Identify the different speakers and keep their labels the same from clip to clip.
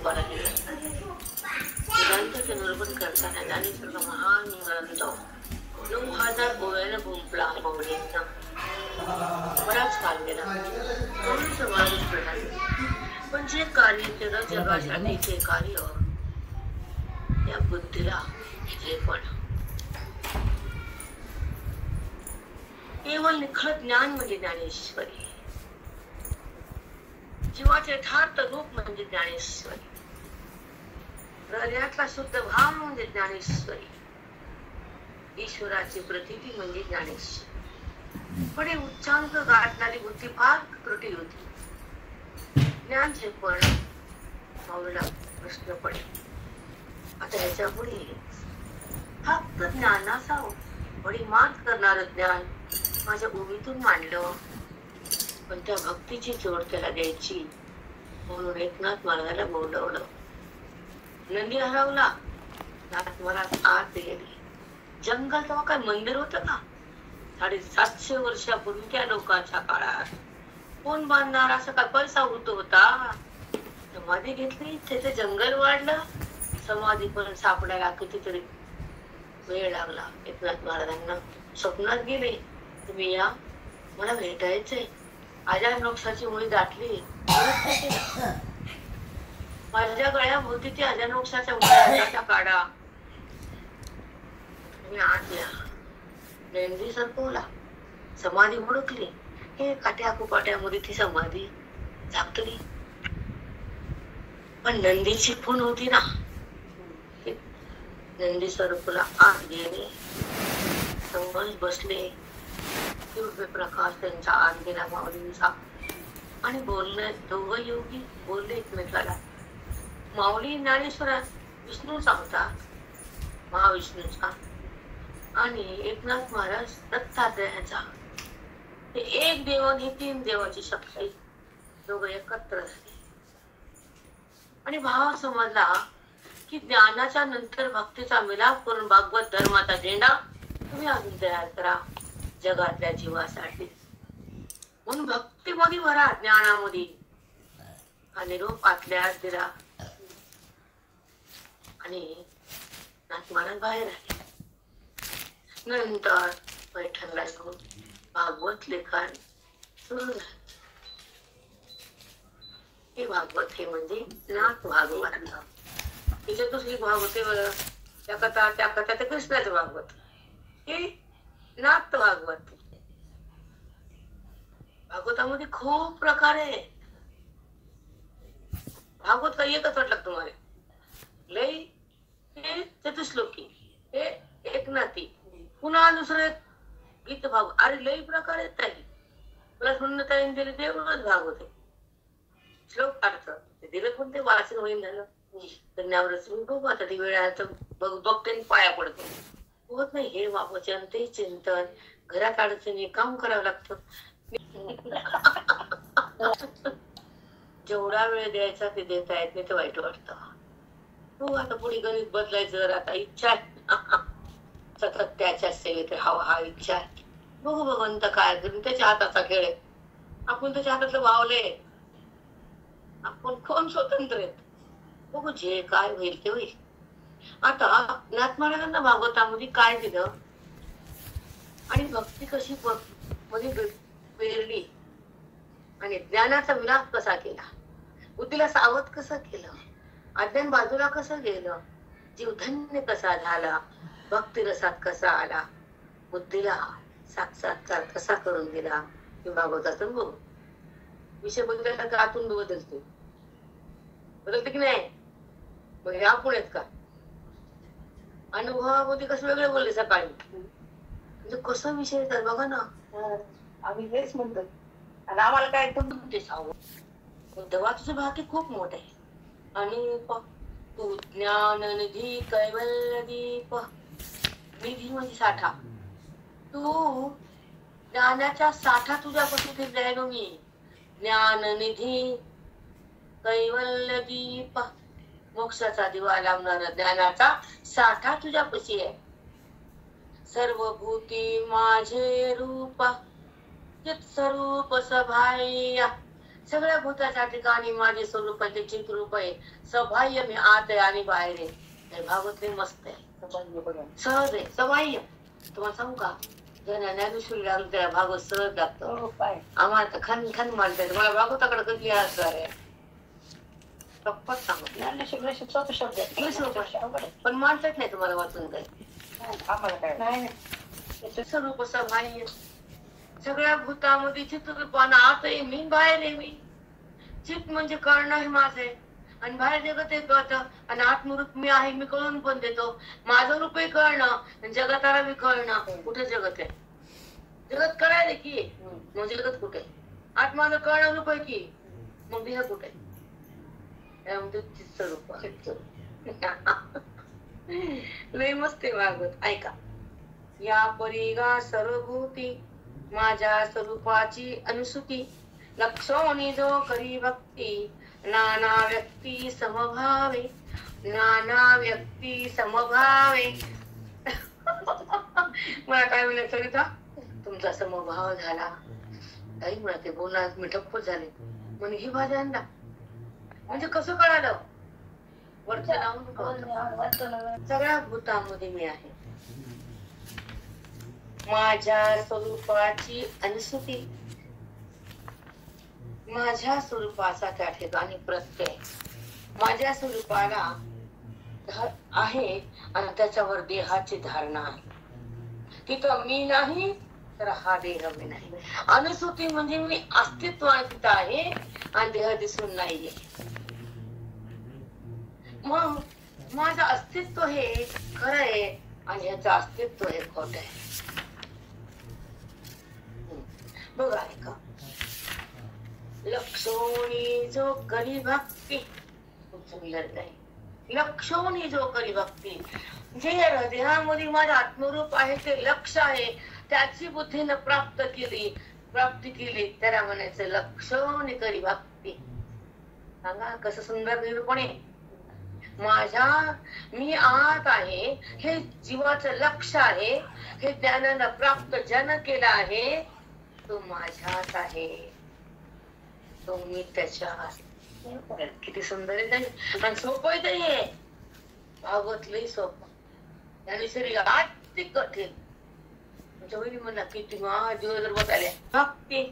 Speaker 1: तुकोबाला दिले वेदांताचे निरूपण करताना ज्ञानेश्वर महान ग्रंथ 9000 गोव्याला गुंपला माऊलींना बराच काल गेला म्हणून समावेश प्रधान पण जे कार्य केलं जगासाठी ते कार्य या बुद्धीला हे पण केवळ निखळ ज्ञान म्हणजे ज्ञानेश्वरी जीवाचे यथार्थ रूप म्हणजे ज्ञानेश्वरी हृदयातला शुद्ध भाव म्हणजे ज्ञानेश्वरी ईश्वराची प्रतीती म्हणजे ज्ञानेश्वरी पण हे उच्चांक गाठणारी बुद्धी फार त्रुटी होती ज्ञान जे पण माऊलीला प्रश्न पडेल आता याच्या पुढे फक्त ज्ञानाचा बडी मात करणार ज्ञान माझ्या उभीतून मांडलं पण त्या भक्तीची जोड त्याला द्यायची म्हणून एकनाथ महाराजाला बोलवलं नंदी हरवला नाथ महाराज आत गेले जंगल तेव्हा काय मंदिर होतं का 750 वर्षापूर्वी त्या लोकांच्या काळात कोण बांधणार असं काय पैसा होता समाधी घेतली त्याचं जंगल वाढलं समाधी पण सापडायला कितीतरी वेळ लागला एकनाथ महाराजांना स्वप्नात गेले तुम्ही या मला भेटायचंय आजार नोक्षाची मुळी दाटली माझ्या गळ्याभोवती ती आजार नोक्षाच्या मुळ्या काढा तुम्ही आत या नंदी सरकवला समाधी हुडकली हे काट्या कुपाट्यामध्ये ती समाधी झाकली पण नंदीची खूण होती ना नंदी सरकवला आत गेले समज बसले दिव्य प्रकाश त्यांचा आत गेला माऊलींचा आणि बोलणे दोघं योगी बोलले एकमेकाला माऊली ज्ञानेश्वरा विष्णूचा होता महाविष्णूचा आणि एकनाथ महाराज दत्तात्रयाचा एक देव आणि 3 देवाची शक्ती दोघं एकत्र झाले आणि भाव समजला की ज्ञानाच्या नंतर भक्तीचा मिलाप करून भागवत धर्माचा झेंडा तुम्ही अजून तयार करा जगातल्या जीवासाठी म्हणून भक्तीमध्ये भरा ज्ञानामध्ये हा निरोप आतल्या दिला आणि नाथ महाराज बाहेर आले नंतर पैठणला येऊन भागवत लेखन सुरू झालं हे भागवत हे म्हणजे नाथ भागवत तिथे दुसरी भागवते त्या कथा ते कृष्णाचं भागवत हे नाथ भागवत भागवतामध्ये खूप प्रकार आहे भागवत काही एकच वाटलं तुम्हाला लय हे चतुश्लोकी हे एकनाथी पुन्हा दुसरं गीत भागवत अरे लय प्रकार आहेत काही तुला सुन्नताईने दिले ते एवढंच भागवत आहे श्लोक अर्थ ते दिलं पण ते वाचन होईल झालं धन्यावरच मी बघू आता ती वेळ आहे तर बघते पाया पडते होत नाही हे वाचन ते चिंतन घरात अडचणी काम करावं लागतं जेवढा वेळ द्यायचा ते देता येत नाही ते वाईट वाटतं हो आता पुढे गणित बदलायचं आता इच्छा सतत त्याच्या सेवेत राहावा हा इच्छा बघू भगवंत काय करून त्याच्या हाताचा खेळ आहे आपण त्याच्या हातातलं वावले आपण कोण स्वतंत्र आहेत बघू जे काय होईल ते होईल आता नाथ महाराजांना भागवतामध्ये काय दिलं आणि भक्ती कशी मध्ये पेरली आणि ज्ञानाचा विलाप कसा केला बुद्धीला सावध कसं केलं अज्ञान बाजूला कसं गेलं जीव धन्य कसा झाला भक्ती रसात कसा आला बुद्धीला साक्षात्कार कसा करून दिला हे भागवतातून बघू विषय बदलायला तर आतून बदलते की नाही मग ह्या पुण्यात का अनुभवामध्ये कसं वेगळे बोलले सकाळी म्हणजे कसं विषय येतात बघा ना
Speaker 2: आम्ही हेच म्हणतो आणि आम्हाला काय एकदम
Speaker 1: ते सांगू तेव्हा तुझं भाग्य खूप मोठं आहे आणि तू ज्ञान निधी कैवल्य दीप निधी म्हणजे साठा तू ज्ञानाच्या साठा तुझ्यापासून फिरलाय ग मी ज्ञान निधी कैवल्य दीप मोक्षाचा दिवा लावणारा ज्ञानाचा साठा तुझ्यापाशी आहे सर्वभूती माझे रूप चित स्वरूप सभाय सगळ्या भूताच्या ठिकाणी माझे स्वरूप आहे, ते चित्रूप आहे. सबाह्य मी आत आहे आणि बाहेर आहे. हे भागवत लय मस्त आहे, सहज आहे, सबाह्य. तुम्हाला सांगू का, ज्यांना ज्ञानेश्वरी लागली त्याला भागवत सहज लागतं. आम्हाला तर खन खन मानतात. मला भागवताकडे कधी असणार आहे गप्पच सांगत, पण मानतात नाही तुम्हाला वाचून काय. स्वरूप सबाह्य, सगळ्या भूतामध्ये चित्रूपानं आत आहे मी, बाहेर आहे मी. चित म्हणजे कळणं हे माझे, आणि बाहेर जगत हे कळतं, आणि आत्मरूप मी आहे, मी कळून पण देतो. माझं रूपही कळणं, जगताला बी कळणं. कुठे जगत आहे? जगत कळायला की मग जगत कुठे? आत्मानं कळणं रूप आहे की मग देह कुठे? चित्स्वरूप लय मस्त आहे भागवत, ऐका. या परिगा सर्वभूती माझ्या स्वरूपाची अनुसूती, लक्षोनी जो करी भक्ती नाना व्यक्ती समभावे, नाना व्यक्ती समभावे. मला काय म्हणलं सरिता, तुमचा समभाव झाला. काही म्हणते बोलणार मी ठप्प झाले. म्हणे ही भाजी आणला म्हणजे कसं कळालं? वरचं लावून सगळ्या भूतामध्ये मी आहे. माझ्या स्वरूपाची अनुसूती, माझ्या स्वरूपाचा त्या ठिकाणी प्रत्यय. माझ्या स्वरूपाला आहे आणि त्याच्यावर देहाची धारणा आहे. तिथं मी नाही तर हा देह मी नाही. अनुसूती म्हणजे मी अस्तित्वाने तिथं आहे आणि देह दिसून नाहीये. मग माझं अस्तित्व हे खरं आहे आणि ह्याचं अस्तित्व हे खोट आहे. बघा ऐका. लक्षोनी जो करी भक्ती, लक्षोनी जो करी भक्ती, जे हृदयामध्ये माझं आत्मरूप आहे ते लक्ष आहे, त्याची बुद्धीनं प्राप्ती केली त्याला म्हणायचं लक्षोनी करी भक्ती. सांगा कसं सुंदर निरूपण आहे. मी आत आहे हे जीवाचं लक्ष आहे, हे ज्ञानानं प्राप्त जन केलं आहे. तो माझ्यात आहे, तो मी त्याच्यात. किती सुंदर आहे आणि सोपं आहे ते. भागवत लय सोपं, ज्ञानेश्वरी अति कठीण. म्हणा किती दिवसभर बघायला भक्ती,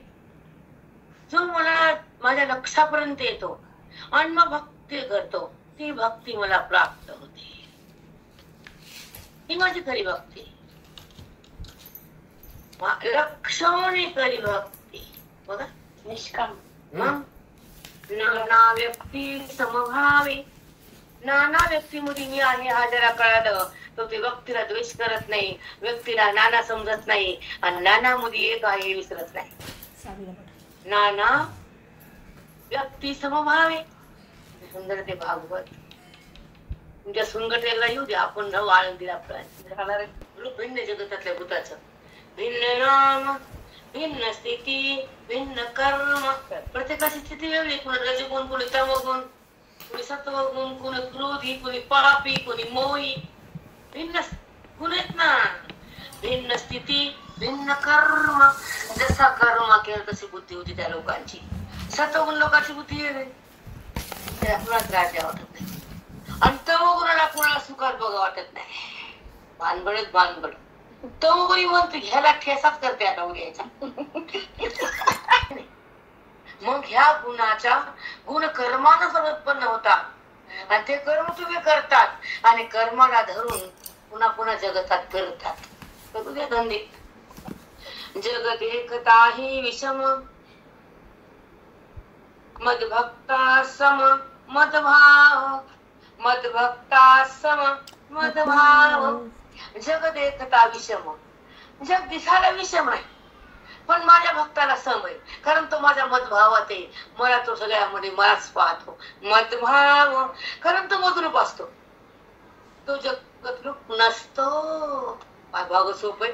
Speaker 1: जो मला माझ्या लक्षापर्यंत येतो आणि मग भक्ती करतो, ती भक्ती मला प्राप्त होते. ही माझी खरी भक्ती. लक्षणे करी भक्ती. बघा निष्काम. नाना व्यक्ती समभावे, नाना व्यक्तीमध्ये मी आहे हा जरा कळालं तो ते व्यक्तीला द्वेष करत नाही, व्यक्तीला नाना समजत नाही, आणि नाना मध्ये एक आहे विसरत नाही. नाना व्यक्ती समभावे. सुंदर ते भागवत. तुमच्या सुंगटेला येऊ दे, आपण न आळंदीला राहणार. भिन्न जगतातल्या भूताचं भिन्न नाम, भिन्न स्थिती, भिन्न कर्म. प्रत्येकाची स्थिती वेगळी. कोणी रजगुण, कोणी तमगुण, कोणी सत्वगुण, कोणी क्रोधी, कोणी पापी, कोणी मोही. भिन्न गुण आहेत ना. भिन्न स्थिती, भिन्न कर्म. जसा कर्म केलं तशी बुद्धी होती त्या लोकांची. सत्वगुण लोकांची बुद्धी वेगळी, त्याला कुणाच राजा वाटत नाही. आणि तमगुणाला कुणाला सुखात बघा वाटत नाही. भानगडच भानगड. तमगुणी म्हणते ह्याला ठेसाच करते आता उद्याचा. मग ह्या गुणाचा गुण कर्मानं सर्व उत्पन्न होतात, आणि ते कर्म तुम्ही करतात आणि कर्माला धरून पुन्हा पुन्हा जगतात फिरतात. करू दे धंदे. जगत एकताही विषम, मदभक्ता सम मदभाव, मदभक्ता सम मदभाव. जगत एकता विषम, जग दिसायला विषम आहे पण माझ्या भक्ताला सम आहे, कारण तो माझ्या मदभावात आहे. मला तो सगळ्यामध्ये मलाच पाहतो. मदभाव, कारण तो मधुरूप असतो, तो जगतरूप नसतो. भाग सोप आहे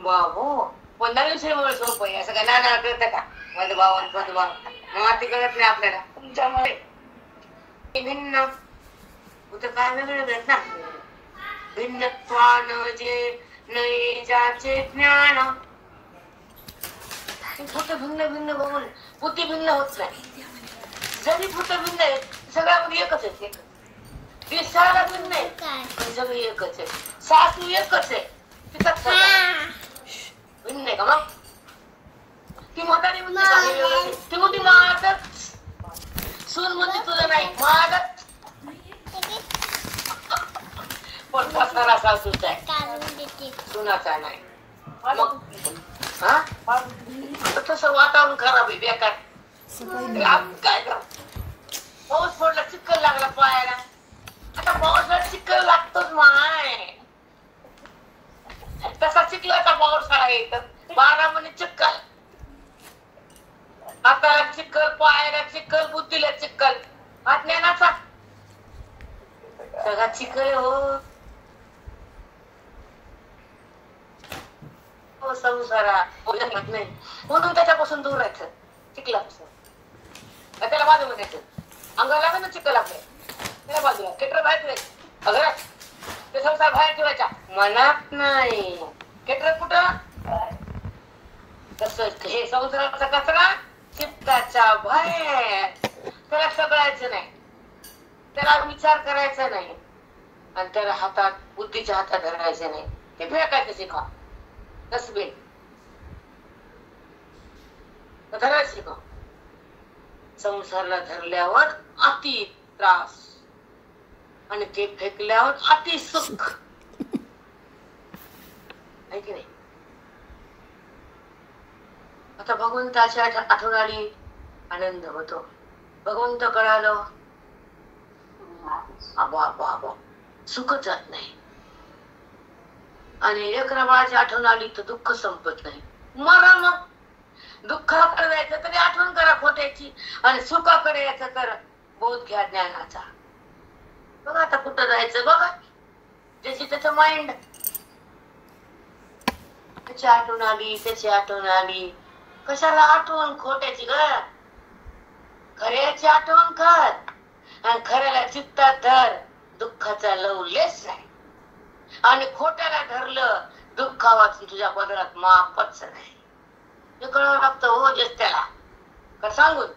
Speaker 1: बाबो, पण नवीन सोप आहे. असं काय नाना करत का मदभाव मदभाव? माती कळत नाही आपल्याला. तुमच्यामुळे भिन्न काय वेगळे ना. भिन्नत्वान जे नये ज्याचे ज्ञान, फक्त भिन्न भिन्न बघून बुद्धी भिन्न होत नाही. जरी भूत भिन्न आहे सगळ्यामध्ये एकच आहे. दिसायला भिन्न आहे पण सगळी एकच आहे. सासू एकच आहे तिचा भिन्न आहे का मग? ती म्हातारी म्हणते ती म्हणते माझच, सून म्हणते तुझं नाही माझच, पण सासरा सासूचा आहे सुनाचा नाही. मग हा तसं वातावरण खराब आहे बेकार. काय करा पाऊस पडला चिखल लागला पायाला. आता पावसाळ्यात चिखल लागतोच माय. तसा चिखलाचा पावसाळा येतात 12 महिने चिखल. हाताला चिखल, पायाला चिखल, बुद्धीला चिखल, हात ज्ञानाचा सगळा चिखल हो संसारा नाही. म्हणून त्याच्यापासून दूर राहायचं चिखलापासून. त्याला बाजू म्हणायचं अंगाला लागलं ना चिखल आपल्या त्याला बाजूला केटर बाहेर ठेवायचं. अगर ते संसार बाहेर ठेवायचा मनात नाही. केटर कुठं तस हे संसाराचा कचरा चित्ताच्या बाहेर. त्याला सगळायचं नाही, त्याला विचार करायचा नाही आणि त्याला हातात बुद्धीच्या हातात धरायचं नाही. ते फेकायचं शिका डस्टबिन धरायचं शिका. संसाराला धरल्यावर अति त्रास आणि ते फेकल्यावर अति सुख आहे की नाही. आता भगवंताच्या आठवण आली आनंद होतो. भगवंत कळालं आबा आबा आबा सुखच जात नाही. आणि लेकरा बाळाची आठवण आली तर दुःख संपत नाही. मरा मग दुःखाकडे जायचं तरी आठवण करा खोट्याची आणि सुखाकडे यायचं तर बोध घ्या ज्ञानाचा. बघा आता कुठं जायचं बघा ज्याची त्याचं माइंड. त्याची आठवण आली त्याची आठवण आली. कशाला आठवण खोट्याची ग? खऱ्याची आठवण कर आणि खऱ्याला चित्तात धर. दुःखाचा लवलेस नाही आणि खोट्याला धरलं दुःखावाच तुझ्या पदरात मापच नाही. हे कळावं लागतं हो जेच त्याला. का सांगून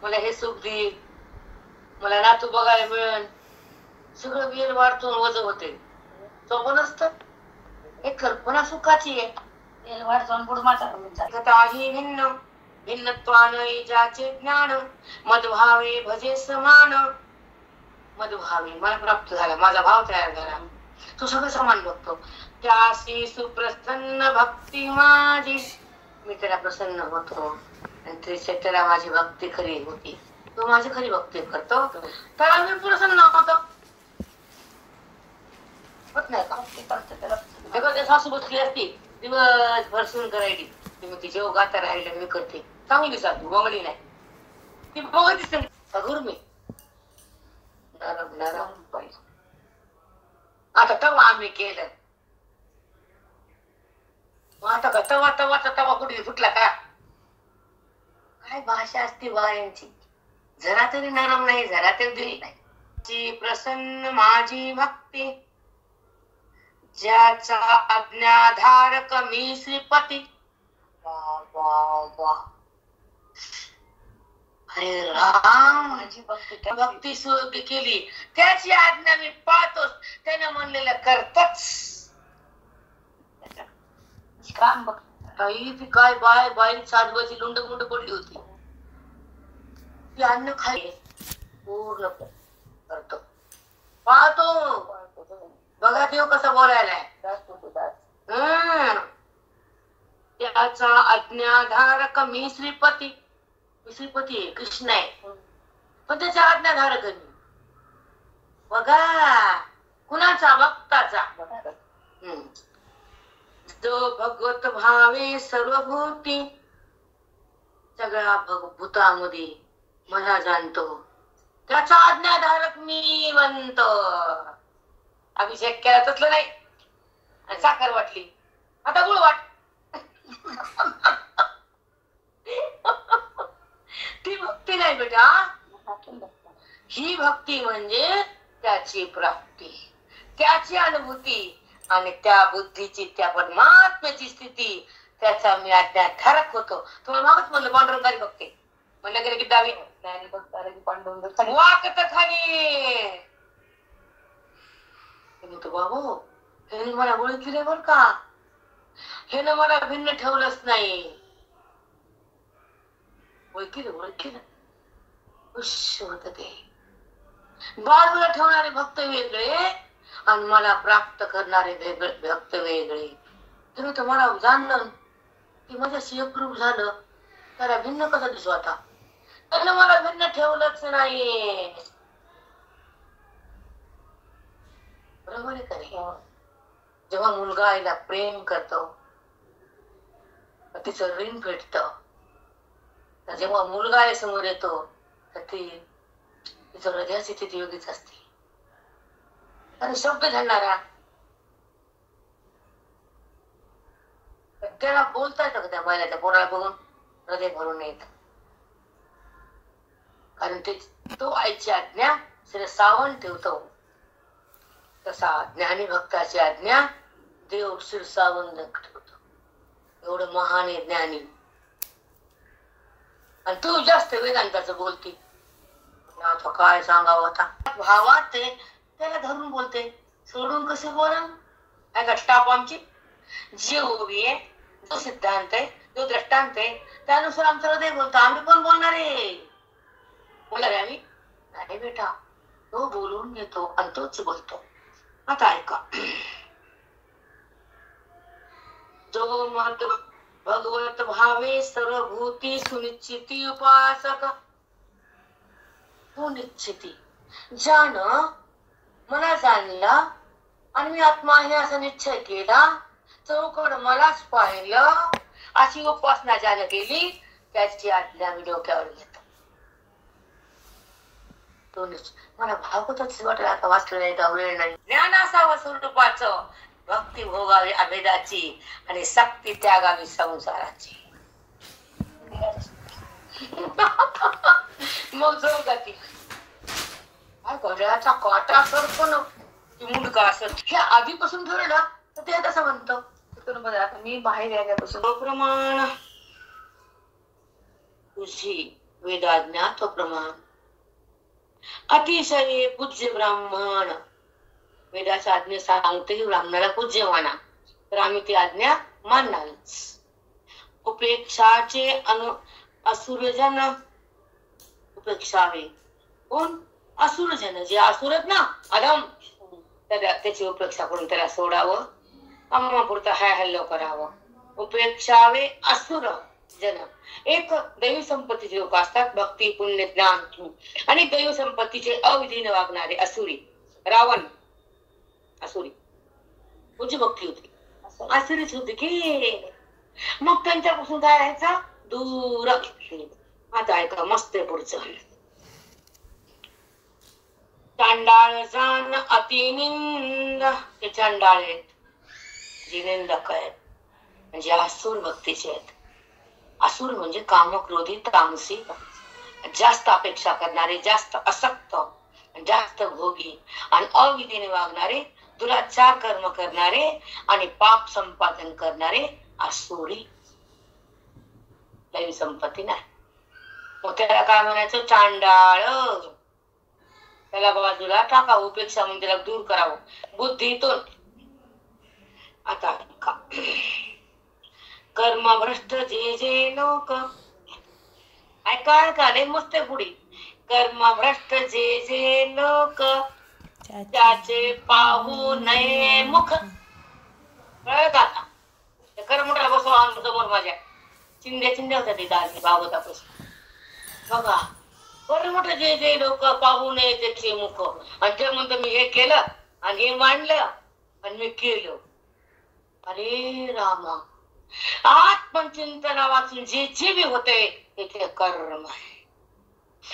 Speaker 1: मला हे सुख दे, मला नातू बघायला मिळेल, सगळं वेल वाढतून वज होते. सोपं नसतं. एक कल्पना सुखाची आहे. वेल वाढतून बुडमाही भिन्न भिन्नत्वाने ज्याचे ज्ञान मदभावे भजे समान. मदभावे मला प्राप्त झाला, माझा भाव तयार झाला. तू सगळं समान बघतो. त्याशी सुप्रसन्न भक्ती माझी. मी त्याला प्रसन्न होतो आणि त्याला माझी भक्ती खरी होती. तो माझी खरी भक्ती करतो त्याला मी प्रसन्न होतो. होत नाही का? सासू बसली असती दिवसभर सून करायची. तुम्ही ती जेव गाता राहिलं मी करते. चांगली सासू बंगडी नाही ती बघत अगुर मी नरम नरम पाहिजे. आता तवा आम्ही केलं आता का तवा तवा तवा कुठे फुटला का? काय भाषा असते बायांची. जरा तरी नरम नाही, जरा तरी दिल नाही. प्रसन्न माझी भक्ती ज्याचा आज्ञाधारक मी श्रीपती. अरे राम माझी भक्ती सुरू केली त्याची आज्ञा मी पाहतोच. त्याने म्हणलेलं करतच काम बघ. ती काय बाय बाई साधवाची लुंड मुंड पडली होती. ती अन्न खाई पूर्ण करतो पाहतो. बघा देव कसा बोलायलाय. त्याचा आज्ञाधारक मी श्रीपती. श्रीपती आहे कृष्ण आहे पण त्याचा आज्ञाधारक मी. बघा कुणाचा? भक्ताचा. जो भगवत भावे सर्वभूती सगळ्या भूतामध्ये मला जाणतो त्याचा आज्ञाधारक मी बनतो. अभिषेक केला तसलं नाही आणि साखर वाटली आता गुळ वाट. ती भक्ती नाही बेटा. ही भक्ती म्हणजे त्याची प्राप्ती, त्याची अनुभूती आणि त्या बुद्धीची त्या परमात्म्याची स्थिती त्याचा मी आज्ञा ठारक होतो. तुम्हाला मागच म्हणलं पांडुरंगारी बघते म्हणलं गेले की डावी
Speaker 2: ज्ञानी भक्त आले की पांडुरंग खाली.
Speaker 1: वाकत खाली. बाबू हे मला ओळखले बर का, हे ना मला भिन्न ठेवलंच नाही. ओळखील खुश होत ते. बाजूला ठेवणारे भक्त वेगळे आणि मला प्राप्त करणारे भक्त वेगळे. तुम्ही तर मला जाणलं की माझ्याशी एकरूप झालं, त्याला भिन्न कसं दिसू आता. त्यानं मला भिन्न ठेवलंच नाही. बरोबर आहे का नाही? जेव्हा मुलगा आईला प्रेम करतो तिचं ऋण फेटत, जेव्हा मुलगा आई समोर येतो तर तिचं हृदयाची स्थिती योगीच असते. आणि शब्द घालणारा त्याला बोलता येतं का त्या महिलाच्या पोराला बघून हृदय भरून येत. कारण तो आईची आज्ञा श्री सावण ठेवतो, तसा ज्ञानी भक्ताची आज्ञा देव शिरसावून ठेवतो. एवढं महान आहे ज्ञानी. आणि तू जास्त वेदांताचं बोलती, आता काय सांगावं. आता भावात त्याला धरून बोलते, सोडून कसे बोला. काय का स्टाफ आमची जी उभी आहे, जो सिद्धांत आहे, जो दृष्टांत आहे, त्यानुसार आमचं हृदय बोलतो. आम्ही पण बोलणार आहे. बोलणार आहे आम्ही नाही बेटा, तो बोलून घेतो आणि तोच बोलतो. आता ऐका, जो मत भगवत भावे सर्वभूती सुनिश्चिती उपासक. सुनिश्चिती ज्यानं मला जाणला आणि मी आत्मा आहे असा निश्चय केला, चौकड मलाच पाहिलं अशी उपासना ज्यानं केली, त्याची आज्ञा मी डोक्यावर घेतो. मला भागवतच वाटलं आता वाचलेला वेळ नाही. ज्ञान असावं स्वरूपाचं, भक्ती भोगावी अभेदाची आणि सक्ती त्यागावी संसाराची. मग जो गती काय घड्याचा काटा करतो ना की मुंडका असत, हे आधीपासून ठरलं तर ते तसं म्हणतं.
Speaker 2: आता मी बाहेर याच्यापासून
Speaker 1: प्रमाण तुझी वेदाज्ञा तो प्रमाण. अतिशय पूज्य ब्राह्मण वेदाच्या आज्ञा सांगते ब्राह्मणाला पूज्य माना, तर आम्ही ती आज्ञा मानणारच. उपेक्षाचे असुरजन उपेक्षावे. कोण? असुरजन, जे असुरत ना अधम, त्याची उपेक्षा करून त्याला सोडावं, अम्मापुरता हाय हल्लो करावं. उपेक्षावे असुर जन. एक दैवी संपत्तीचे लोक असतात, भक्ती पुण्य ज्ञान, आणि दैव संपत्तीचे अविधीने वागणारे असुरी. रावण असुरी, तुझी भक्ती होती असुरीच होती की. मग त्यांच्यापासून काय राहायचं? दूर. आता ऐका मस्त आहे पुढचं. चांडाळ जाण अतिनिंद. ते चांडाळ आहेत, जे निंदक आहेत, म्हणजे असुर भक्तीचे आहेत. असुर म्हणजे कामक्रोधी तामसी, जास्त अपेक्षा करणारे, जास्त असक्त, जास्त भोगी आणि अविधीने वागणारे, दुराचार कर्म करणारे आणि पाप संपादन करणारे असुरी. दैवी संपत्ती नाही. मग त्याला काय म्हणायचं? चांडाळ. त्याला बाजूला टाका, उपेक्षा म्हणजे त्याला दूर करावं बुद्धीतून. आता कर्मभ्रष्ट जे जे लोक, ऐका का लय मस्त पुढे. कर्मभ्रष्ट जे जे लोक त्याचे पाहू नये मुख. कळलं का? आता कर्मठाला बसवा समोर माझ्या चिंध्या होत्या तिथं आधी भागवतापासून. बघा, कर्मठ जे जे लोक पाहू नये त्याचे मुख. आणि ते म्हणतो मी हे केलं आणि हे मांडलं आणि मी केलं. अरे रामा, आत्मचिंतना वाचून जे जे बी होते ते कर्म आहे.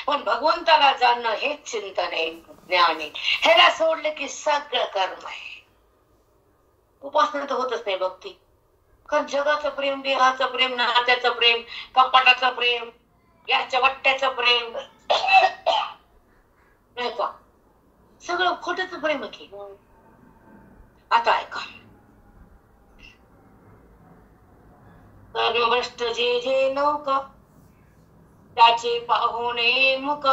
Speaker 1: पण भगवंताला जाणणं हेच चिंतन आहे, ज्ञान आहे. ह्याला सोडलं की सगळं कर्म आहे. उपासना तर होतच नाही भक्ती. कारण जगाचं प्रेम, देहाचं प्रेम, नात्याचं प्रेम, कपाटाचं प्रेम, याच्या वाट्याचं प्रेम नाही का, सगळं खोटच प्रेम आहे की. आता ऐका, महाराष्ट्र जे जे नौक त्याचे पाहुणे मुख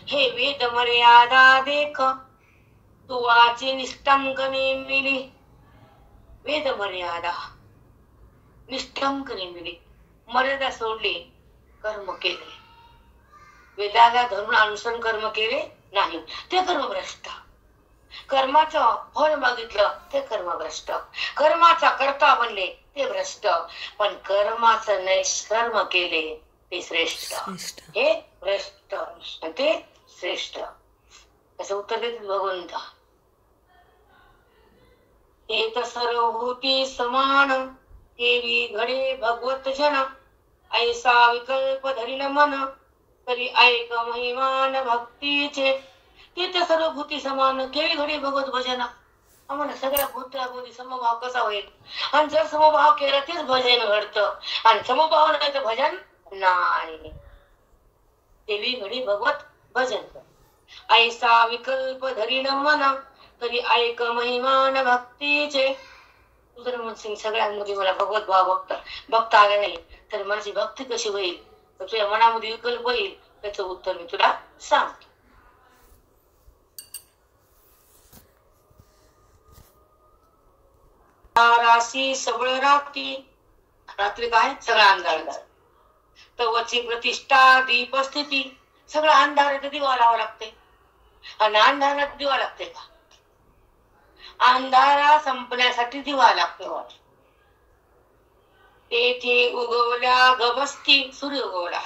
Speaker 1: हे वेद मर्यादा देख तू वाचे निष्ठंक नेमिली वेद मर्यादा निष्ठंक नेमिली मर्यादा सोडली कर्म केले वेदाला धरून अनुसरण कर्म केले नाही ते कर्मभ्रष्ट कर्माचं फळ मागितलं ते कर्मभ्रष्ट कर्माचा कर्ता बनले ते भ्रष्ट पण कर्माचं नैष्कर्म केले ते श्रेष्ठ हे भ्रष्ट ते श्रेष्ठ असं उत्तर देत भगवंत एक सर्वभूती समान केवी घडे भगवत जन ऐसा विकल्प धरिल मन तरी ऐक महिमान भक्तीचे ते सर्वभूती समान केवी घडे भगवत भजन आम्हाला सगळ्या भूताभूती समभाव कसा होईल आणि जर समभाव केला तेच भजन घडतं आणि समभाव नाही तर भजन नाही केवी घडी भगवत भजन ऐसा विकल्प धरिल मन तरी ऐक महिमान भक्तीचे तुझं म्हणशील सगळ्यांमध्ये मला भगवत भाव बघता आला नाही तर माझी भक्ती कशी होईल तर तुझ्या मनामध्ये विकल्प येईल त्याचं उत्तर मी तुला सांगतो राशी सबळ रात्री रात्री काय सगळा अंधार तवची प्रतिष्ठा दीप स्थिती सगळं अंधारात दिवा लावा लागते आणि अंधारात दिवा लागते का अंधारा संपण्यासाठी दिवा लागतो तेथे उगवल्या गबस्ती सूर्य उगवला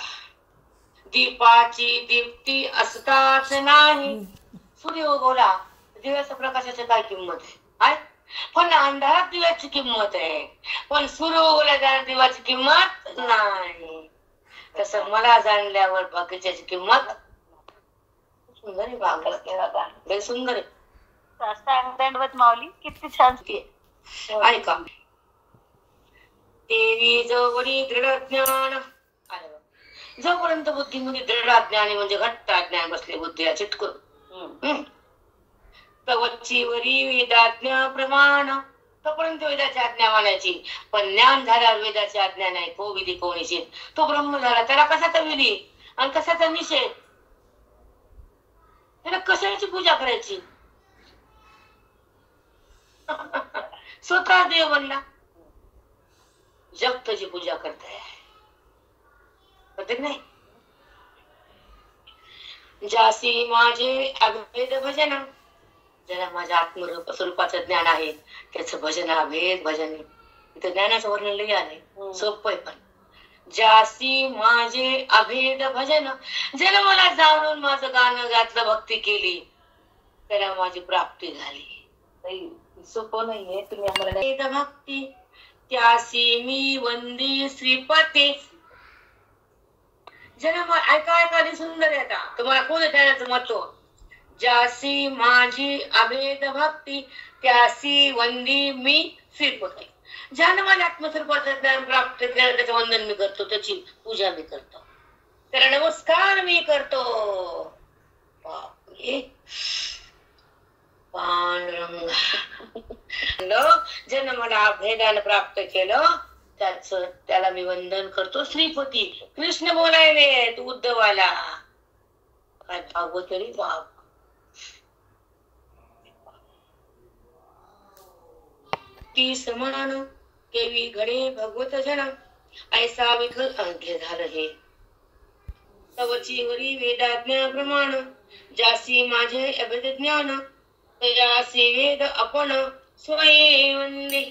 Speaker 1: दीपाची दीप्ती असताच नाही सूर्य उगवला दिव्याच्या प्रकाशाची काय किंमत आहे पण अंधारात दिव्याची किंमत आहे पण सूर्य उगवल्या दिवाची किंमत नाही तसं मला जाणल्यावर बाकीच्याची किंमत सुंदर आहे भागवत सुंदर आहे
Speaker 2: दंडवत माऊली किती छान
Speaker 1: ऐका देवी जवळी दृढ ज्ञान जोपर्यंत बुद्धीमध्ये दृढ ज्ञान म्हणजे घट्ट ज्ञान बसले बुद्धीला चिटकून तवची वरी वेदाज्ञा प्रमाण तोपर्यंत वेदाची आज्ञा मानायची पण ज्ञान झाल्यावर वेदाची आज्ञा नाही को विधी को निषेध तो ब्रह्म झाला त्याला कशाचा विधी आणि कशाचा निषेध त्याला कशाची पूजा करायची स्वतः देव बनला जग तुझी पूजा करताय नाही जासी माझे अभेद भजन ज्याला माझ्या आत्मरूप स्वरूपाचं ज्ञान आहे त्याचं भजन अभेद भजन इथं ज्ञानाचं वर्णन लई आहे सोपं आहे पण जासी माझे अभेद भजन ज्याला मला जाणून माझं गाणं घातलं भक्ती केली त्याला माझी प्राप्ती झाली
Speaker 2: सोपं नाहीये तुम्ही आम्हाला
Speaker 1: भक्ती त्यासी मी वंदी श्रीपती ज्याला ऐका सुंदर आहे आता तुम्हाला कोण त्याचं महत्व जासी माझी अभेद भक्ती त्यासी वंदी मी श्रीपती ज्यानं माझ्या आत्मस्वरूपाचं ज्ञान प्राप्त केलं त्याचं वंदन मी करतो त्याची पूजा मी करतो त्याला नमस्कार मी करतो पांडुरंग ज्यानं मला अभेदानं प्राप्त केलं त्याला मी वंदन करतो श्रीपती कृष्ण बोलायले तू उद्धवाला काय भागवत तरी भाग ती समान केवी घडे भगवत जन ऐसा विठल अंग्य झालं हे तवची वरी वेदाज्ञा प्रमाण जासी माझे अभेद ज्ञान तयासी वेद आपण स्वये वंदे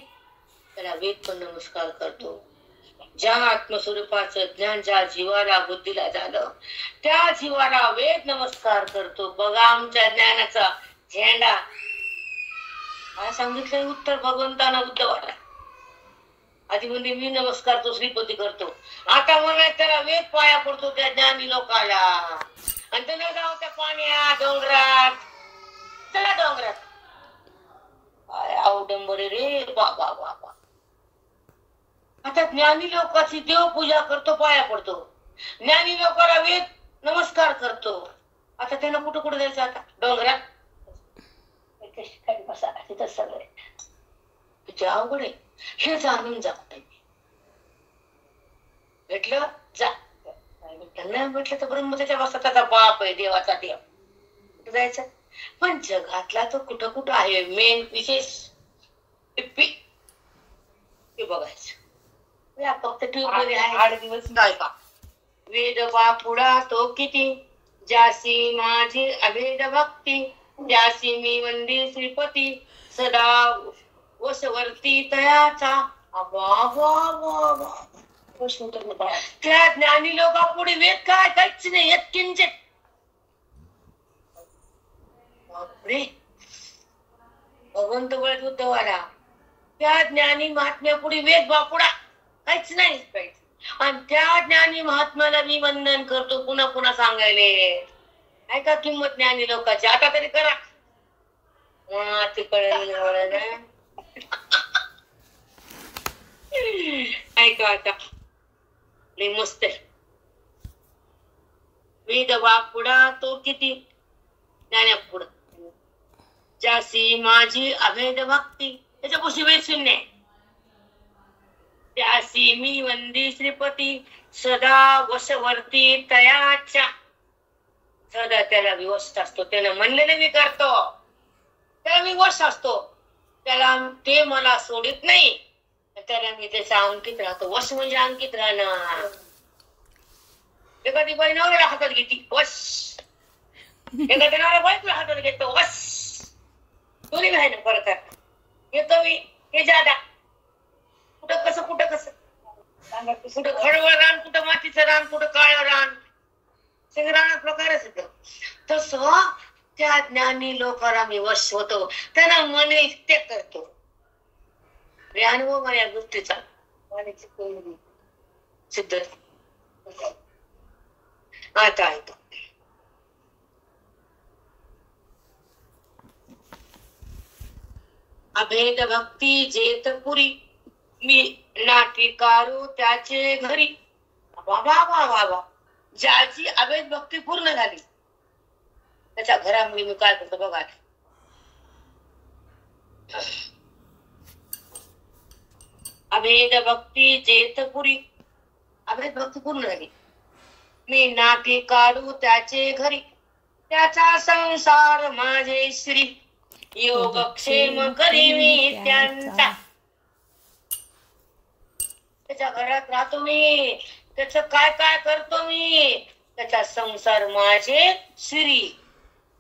Speaker 1: त्याला वेद पण नमस्कार करतो ज्या आत्मस्वरूपाचं ज्ञान ज्या जीवाला बुद्धीला झालं त्या जीवाला वेद नमस्कार करतो बघा आमच्या ज्ञानाचा झेंडा काय सांगितलंय उत्तर भगवंताना उद्धवाला आधी म्हणजे मी नमस्कार तो श्रीपती करतो आता म्हणा त्याला वेद पाया पडतो त्या ज्ञानी लोकाला आणि त्याला जाऊ त्या पाण्यात डोंगरात चला डोंगरात काय अवडंबरे रे बाबा बाबा आता ज्ञानी लोकांची देवपूजा करतो पाया पडतो ज्ञानी लोकांना वेद नमस्कार करतो आता त्यांना कुठं कुठं जायचं आता डोंगरात बसा तिथं सगळे अवघड आहे हे जाणून जगताय भेटलं जा. त्यांना म्हटलं तर ब्रह्मतेच्या वासात त्याचा बाप आहे, देवाचा देव, कुठं जायचं. पण जगातला तो कुठं कुठं आहे मेन विशेष ते बघायचं. फक्त ट्यूब मध्ये आहे
Speaker 2: 8 दिवस
Speaker 1: काय का. वेद बापुडा तो किती, ज्यासी माझी अभेद भक्ती, त्यासी मी वंदे श्रीपती, सदा वशवर्ती तयाचा. त्या ज्ञानी लोकांपुढे वेद काय, काहीच नाही, यत्किंचित. बापरे, भगवंत बोलत उद्धवाला, त्या ज्ञानी महात्म्यापुढे वेद बापुडा काहीच नाही. आणि त्या ज्ञानी महात्म्याला मी वंदन करतो, पुन्हा पुन्हा सांगायले. ऐका किंमत ज्ञानी लोकांची, आता तरी करा. ते कळलं. ऐका आता, लई मस्त आहे. वेद बापुडा तो किती, ज्ञानापुढं, ज्यासी माझी अभेद भक्ती, त्याच्यापाशी वेद शून्य आहे. त्यासी मी वंदे श्रीपती, सदा वशवर्ती तयाच्या. सदा त्याला विवश असतो, त्याला म्हणलेले मी करतो, त्याला मी वश असतो, त्याला ते मला सोडित नाही, त्याला मी त्याच्या अंकित राहतो. वश म्हणजे अंकित राहणं. एखादी बाई नवऱ्याला हातात घेते वश, एखाद्या नवऱ्या बायकोला हातात घेतो वश. दोन्ही आहे ना प्रकार. हे कमी हे जादा, कुठं कसं कुठं कसं, कुठं खडवळ रान, कुठं मातीचं रान, कुठं काळं रान, सगळं रानात प्रकारच येतो. तसं त्या ज्ञानी लोकांना मी वश होतो, त्यांना मने ते करतो. अनुभव मला या गोष्टीचा सिद्ध. आता ऐका, अभेद भक्ती जेतपुरी, मी नाटिकारू त्याचे घरी. बाबा बाबा, ज्याची अभेद भक्ती पूर्ण झाली त्याच्या घरामध्ये मी काय करतो बघा. अभेद भक्ती जेतपुरी, अभेद भक्ती पूर्ण झाली, मी नाटी काढू त्याचे घरी, त्याचा संसार माझे श्री, योगक्षेम करी मी त्यांचा. त्याच्या घरात राहतो मी, त्याच काय काय करतो मी, त्याचा संसार माझे श्री,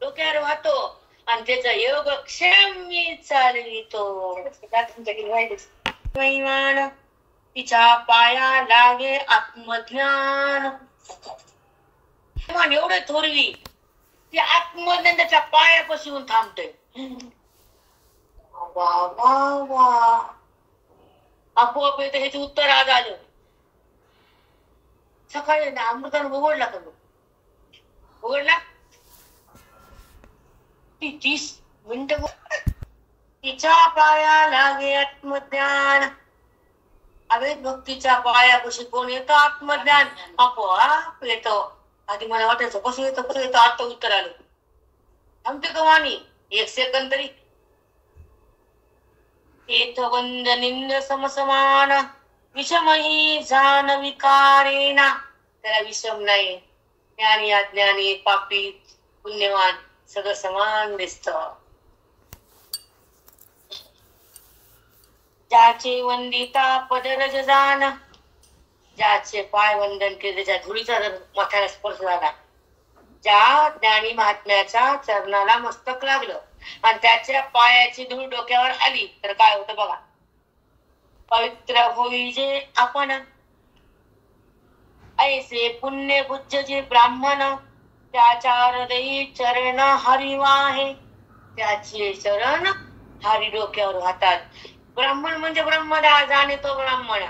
Speaker 1: डोक्यावर वाहतो, आणि त्याचा योगक्षेम मी चालवितो. तिच्या पाया लागे आत्मज्ञान. एवढे थोरवी ती आत्मज्ञान त्याच्या पायापाशी येऊन थांबते. आपोआप येतं. ह्याचे उत्तर आज आलं. सकाळी ना अमृतानं उघडला का उघडला, ती 30 मिनिटं तिच्या पाया लागे आत्मज्ञान. अभेद भक्तीच्या पायापाशी कोण येतं, आत्मज्ञान आपोआप येतं. आधी मला वाटायचं कसं येतं, आता उत्तर आलं. थांबते का वाणी 1 सेकंद तरी. येथ वंद निंद समसमान, विषमही जान विकारेना. त्याला विषम नाही. ज्ञानी अज्ञानी, पापी पुण्यवान सगळं समान दिसत. ज्याचे वंदिता पदरज जान, ज्याचे पाय वंदन केले, ज्या धुळीचा जर माथ्याला स्पर्श झाला, ज्या ज्ञानी महात्म्याच्या चरणाला मस्तक लागलं आणि त्याच्या पायाची धूळ डोक्यावर आली तर काय होतं बघा. पवित्र होई जे आपण, ऐसे पुण्य पूज्य जे ब्राह्मण, त्याच्या हृदयी चरण हरिवाहे. त्याचे चरण हरी डोक्यावर वाहतात. ब्राह्मण म्हणजे ब्रह्मदा जाणे तो ब्राह्मण.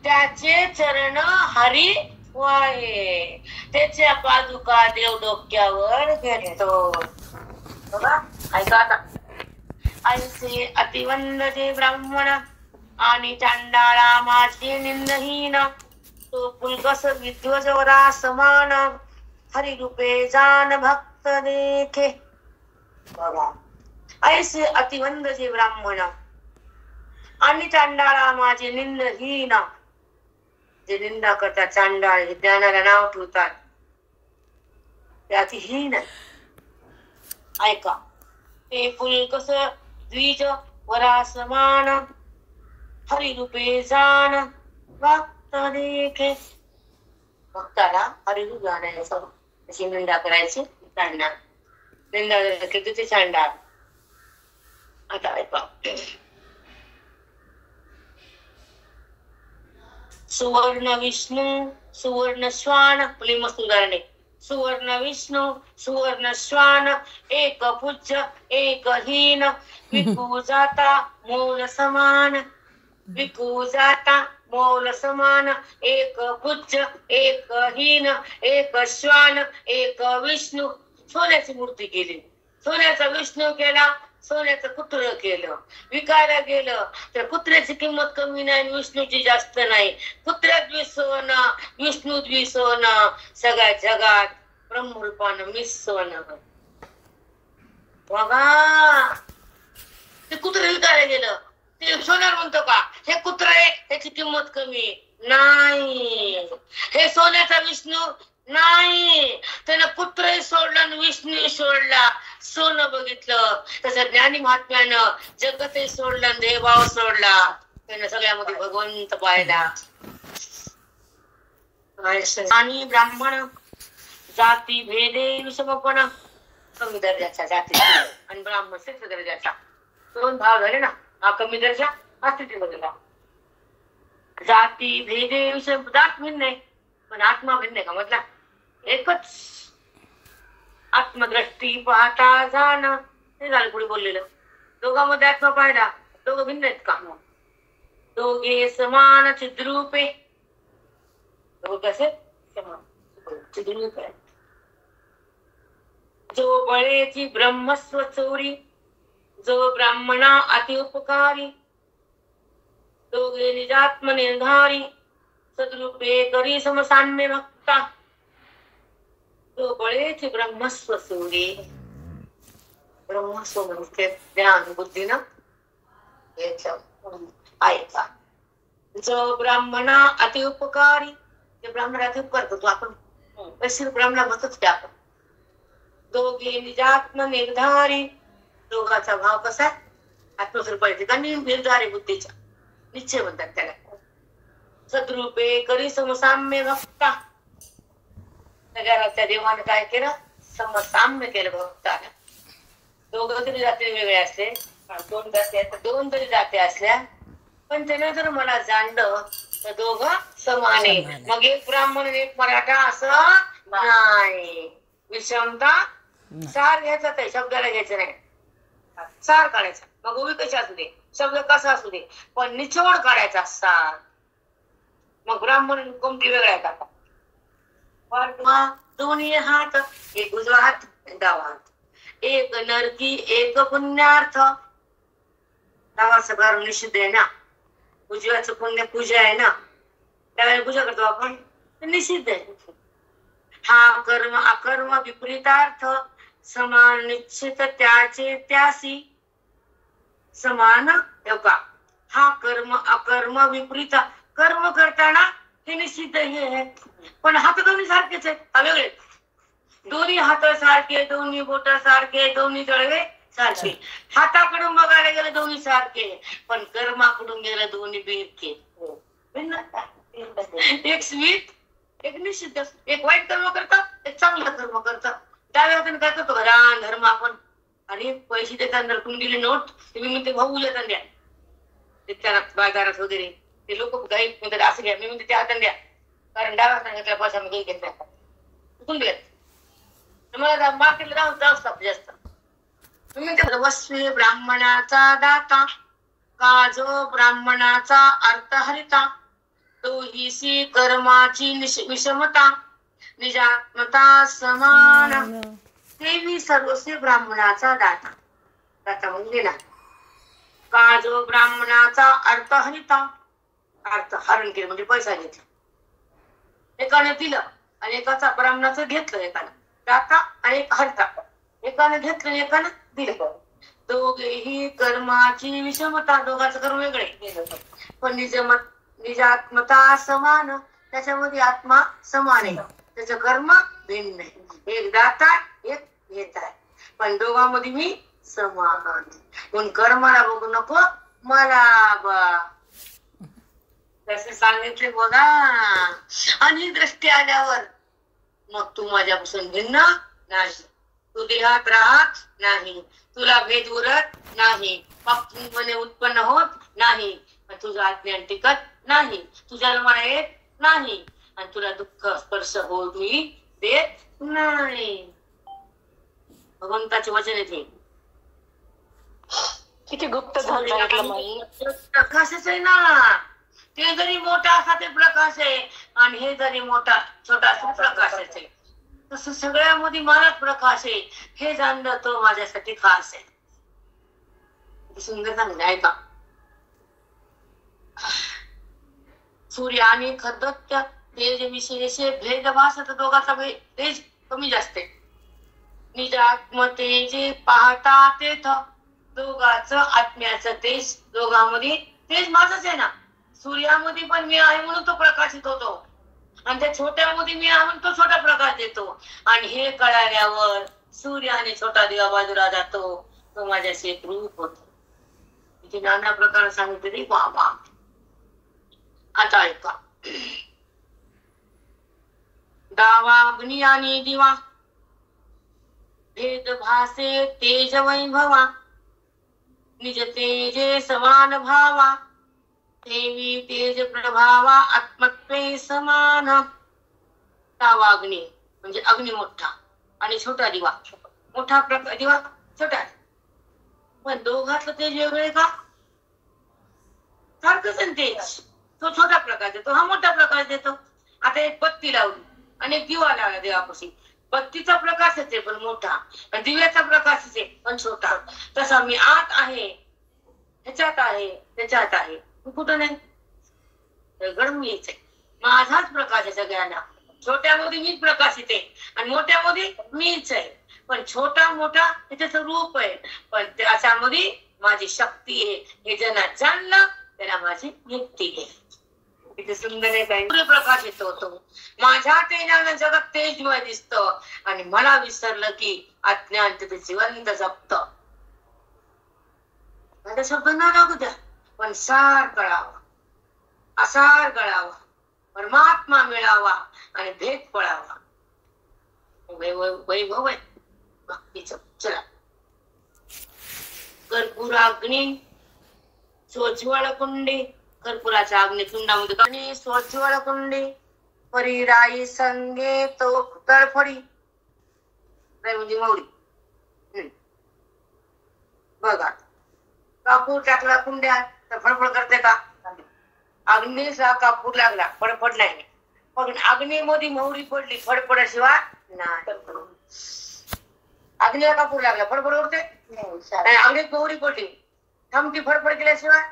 Speaker 1: त्याचे चरण हरी वाहे, त्याच्या पादुका देव डोक्यावर घेतो. बघा ऐका आता. ऐसे अतिवंद जे ब्राह्मण आणि चांडाळा माझे निंदहीन, तो पुलकस विद्वजवरा समान, हरिरूपे जान भक्त देखे. बघा ऐसे अतिवंद जे ब्राह्मण आणि चांडाळा माझे निंदहीन, जे निंदा करतात चांडाळ, हे ज्ञानाला नाव ठेवतात, ते अतिहीन आहे. ऐका, ते पुलकस द्विज वरा समान, हरिरूपे जाण भक्त देखे. भक्ताला हरिरूप जाणायचं, अशी निंदा करायची चांडाळ. निंदा केली ते चांडाळ. आता ऐका, सुवर्ण विष्णू सुवर्ण श्वान, पुढे मस्त उदाहरण आहे. सुवर्ण विष्णू सुवर्ण श्वान, एक पूज्य एक हीन, विकू जाता मौल समान. विकू जाता मौल समान, एक पूज्य एक हीन, एक श्वान एक विष्णू. सोन्याची मूर्ती केली, सोन्याचा विष्णू केला, सोन्याचं कुत्र केलं. विकायला गेलं तर कुत्र्याची किंमत कमी नाही आणि विष्णूची जास्त नाही. कुत्र्यात बी सोनं, विष्णूत बी सोनं, सगळ्या जगात ब्रह्मरूपानं मीच सोनं. बघा, ते कुत्र विकायला गेलं, ते सोन्यावर म्हणतो का हे कुत्र आहे, त्याची किंमत कमी नाही. हे सोन्याचा विष्णू नाही, त्यानं कुत्रही सोडलं आणि विष्णू सोडला, सोनं बघितलं. तसं ज्ञानी महात्म्यानं जगतही सोडलं आणि देवभाव सोडला, त्यानं सगळ्यामध्ये भगवंत पाहिला. आणि ब्राह्मण जाती भेदे विषमपण, कमी दर्जाचा जाती आणि ब्राह्मण श्रेष्ठ दर्जाचा, दोन भाव झाले ना. हा कमी दर्जा, हा स्थिती बदलला. जाती भेदे विषम, जात भिन्न आहे पण आत्मा भिन्न आहे का म्हटला एकच. आत्मदृष्टी पाहता जाण, हे झालं पुढे बोललेलं. दोघांमध्ये आत्मा पाहिला, दोघं भिन्न आहेत का? दोघे समान चिद्रूपे, दोघं कसे समान चिद्रूप आहे. जो बळेची ब्रह्मस्व चोरी, जो ब्राह्मणा अति उपकारी, दोघे निजात्म निर्धारी, सद्रूपे करी समसाम्य भक्ता. तो बळेची ब्रह्मस्व चोरी, ब्रह्मस्व म्हणजे ज्ञान बुद्धीनं ऐका. जो ब्राह्मणा अति उपकारी, जे ब्राह्मण अति उपकार करतो आपण, तशी ब्राह्मणा बसच त्या आपण. दोघे निजात्म निर्धारी, दोघाचा भाव कसा आहे आत्मस्वरूपाची का निर्धारी बुद्धीचा, निश्चय म्हणतात त्याला. सद्रूपे करी समसाम्य भक्ता, सगळ्याला त्या देवाने काय केलं, समसाम्य केलं भक्ताला. दोघं तरी जाती वेगळे असले, दोन तरी जाती असल्या, पण त्याने जर मला जाणलं तर दोघं समाने. मग एक ब्राह्मण एक मराठा असं नाही. विषमता सार घ्यायचा, ते शब्दाला घ्यायचं नाही, सार काढायचा. मग उभी कशी असू दे, शब्द कसा असू दे, पण निचोड काढायचा सार. मग ब्राह्मण कोणती वेगळ्या का दोन्ही हात, एक उजवा हात डावा हात, एक नरकी एक पुण्यार्थ. डावाचं कर्म निषिद्ध आहे ना, उजव्याचं पुण्य पूजा आहे ना, त्यावेळेला पूजा करतो आपण, निषिद्ध आहे. हा कर्म अकर्म विपरीतार्थ, समान निश्चित त्याचे त्यासी. समान का, हा कर्म अकर्म विपरीत, कर्म करताना हे निश्चित हे आहे, पण हात दोन्ही सारखेच आहेत, वेगळे. दोन्ही हात सारखे, दोन्ही बोट सारखे, दोन्ही तळवे सारखे. हाताकडून बघायला गेलं दोन्ही सारखे, पण कर्माकडून गेलं दोन्ही बिरके. एक स्वीट एक निश्चित, एक वाईट कर्म करतात, एक चांगलं कर्म करतात. डाव्या हाताने काय करतो, रान धर्म आपण, आणि पैसे देतात कुंडीले नोट, तुम्ही म्हणते भाऊ उलट द्या, त्याला बाजारात वगैरे ते लोक काही म्हणतात असं घ्या, मी म्हणते त्या हाताने द्या, कारण डाव्या हाताने घेतल्या पैसा मी काही घेत नाही, चुकून द्या. मला मार्केटला जाऊच लागतो जास्त. तुम्ही म्हणते वस्वी ब्राह्मणाचा दाता, का जो ब्राह्मणाचा अर्थ हरिता, तो ही कर्माची विषमता, निजात्मता समान. देवी सर्वस्वी ब्राह्मणाचा दाता, दाता म्हणजे ना, का जो ब्राह्मणाचा अर्थ हरिता, अर्थ हरण केलं म्हणजे पैसा घेतला, एकाने दिलं आणि एकाचा ब्राह्मणाचं घेतलं, एकानं दाता आणि एक हरता, एकाने घेतलं आणि एकानं दिलं. दोघेही कर्माची विषमता, दोघांचं कर्म वेगळे, पण निजात्मता समान, त्याच्यामध्ये आत्मा समान आहे, त्याचं कर्म भिन्न आहे. एक दाता एक घेता, पण दोघांमध्ये मी समान. पण कर्माला बघू नको मला बा, तसे सांगितले बघा. आणि दृष्टी आल्यावर मग तू माझ्यापासून भिन्न नाही, तू देहात राहत नाही, तुला भेद उरत नाही, पापाने उत्पन्न होत नाही, तुझं अज्ञान टिकत नाही, तुझ्या जन्माला येत नाही, आणि तुला दुःख स्पर्श होऊ देत नाही. भगवंताचे वचन येते.
Speaker 2: किती गुप्त धन सांगितलं.
Speaker 1: प्रकाशच आहे ना, ते जरी मोठा असा ते प्रकाश आहे, आणि हे जरी मोठा छोटा असा प्रकाशच आहे. तसं सगळ्यामध्ये मलाच प्रकाश आहे, हे जाणलं तो माझ्यासाठी खास आहे. सुंदर सांगितलं ऐका. सूर्य आणि खद्दत्य तेज विशेष भेद भासत, दोघांचा तेज कमी जास्त आहे. निज आत्मतेजे पाहता तेथ, दोघांचं आत्म्याचं तेज, दोघांमध्ये तेज माझंच आहे ना. सूर्यामध्ये पण मी आहे म्हणून तो प्रकाशित होतो, आणि त्या छोट्यामध्ये मी आहे म्हणून तो छोटा प्रकाश देतो. आणि हे कळाल्यावर सूर्य आणि छोटा दिवा बाजूला जातो, तो माझ्याशी एक रूप होतो. इथे नाना प्रकार सांगितले बाबा. आता ऐका. डावा अग्नी आणि दिवा भेद भासे तेज वैभवा, निज तेजे समान भावा, देवी तेज प्रभावा आत्मत्वे समान. डावा अग्नी म्हणजे अग्नी मोठा, आणि छोटा दिवा. मोठा दिवा छोटा, पण दोघातलं तेज वेगळे का? सारखंच आहे तेज. तो छोटा प्रकाश देतो, हा मोठा प्रकाश देतो. आता एक बत्ती लावली आणि एक दिवा लावला देवापाशी, बत्तीचा प्रकाशच आहे पण मोठा, आणि दिव्याचा प्रकाशच आहे पण छोटा. तसा मी आत आहे, ह्याच्यात आहे, त्याच्यात आहे, कुठं नाही. मीच आहे, माझाच प्रकाश आहे सगळ्यांना. छोट्यामध्ये मीच प्रकाशित आहे, आणि मोठ्यामध्ये मीच आहे. पण छोटा मोठा त्याचं रूप आहे, पण त्याच्यामध्ये माझी शक्ती आहे. हे ज्यांना जाणलं त्याला माझी मुक्ती आहे. किती सुंदर आहे. सूर्यप्रकाश येतो, तो माझ्या तेजानं जगत तेजमय दिसत, आणि मला विसरलं की अज्ञान तिथे जिवंत जपत. माझा शब्द न लागू द्या, पण सार कळावा, असार कळावा, परमात्मा मिळावा, आणि भेद पळावा. वैभव आहे भक्तीच. चला. कर्पूराग्नी सोज्वळ कुंडी, कर्पुराच्या अग्निकुंडामध्ये सोज्वळ कुंडी, परिराई संगे तो तळफडी. म्हणजे मौली. बघा, कापूर टाकला कुंड्यात तर फडफड करते का? अग्नीचा कापूर लागला, फडफड नाही. पण अग्नीमध्ये मोहरी पडली, फडफडाशिवाय नाही. अग्नीला कापूर लागला, फडफड करते. अग्नीत मोहरी पडली, थांबती फडफड केल्याशिवाय.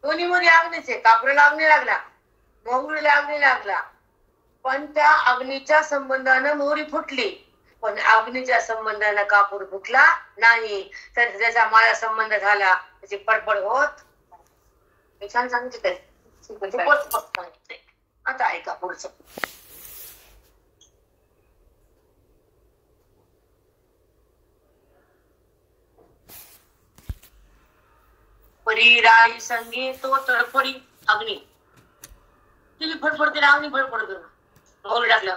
Speaker 1: दोन्ही मध्ये अग्नीचे, कापराला अग्नी लागला, मोहरीला अग्नी लागला, पण त्या अग्नीच्या संबंधानं मोहरी फुटली, पण अग्नीच्या संबंधानं कापूर फुटला नाही. तर त्याचा माझा संबंध झाला, त्याची फडफड होत. छान सांगितलं. आता ऐका पुढचं. परिराई संगे तो तळफडी अग्नी. तुम्ही फडफड केला, अग्नी फडफड करा. मोहरी टाकल्या.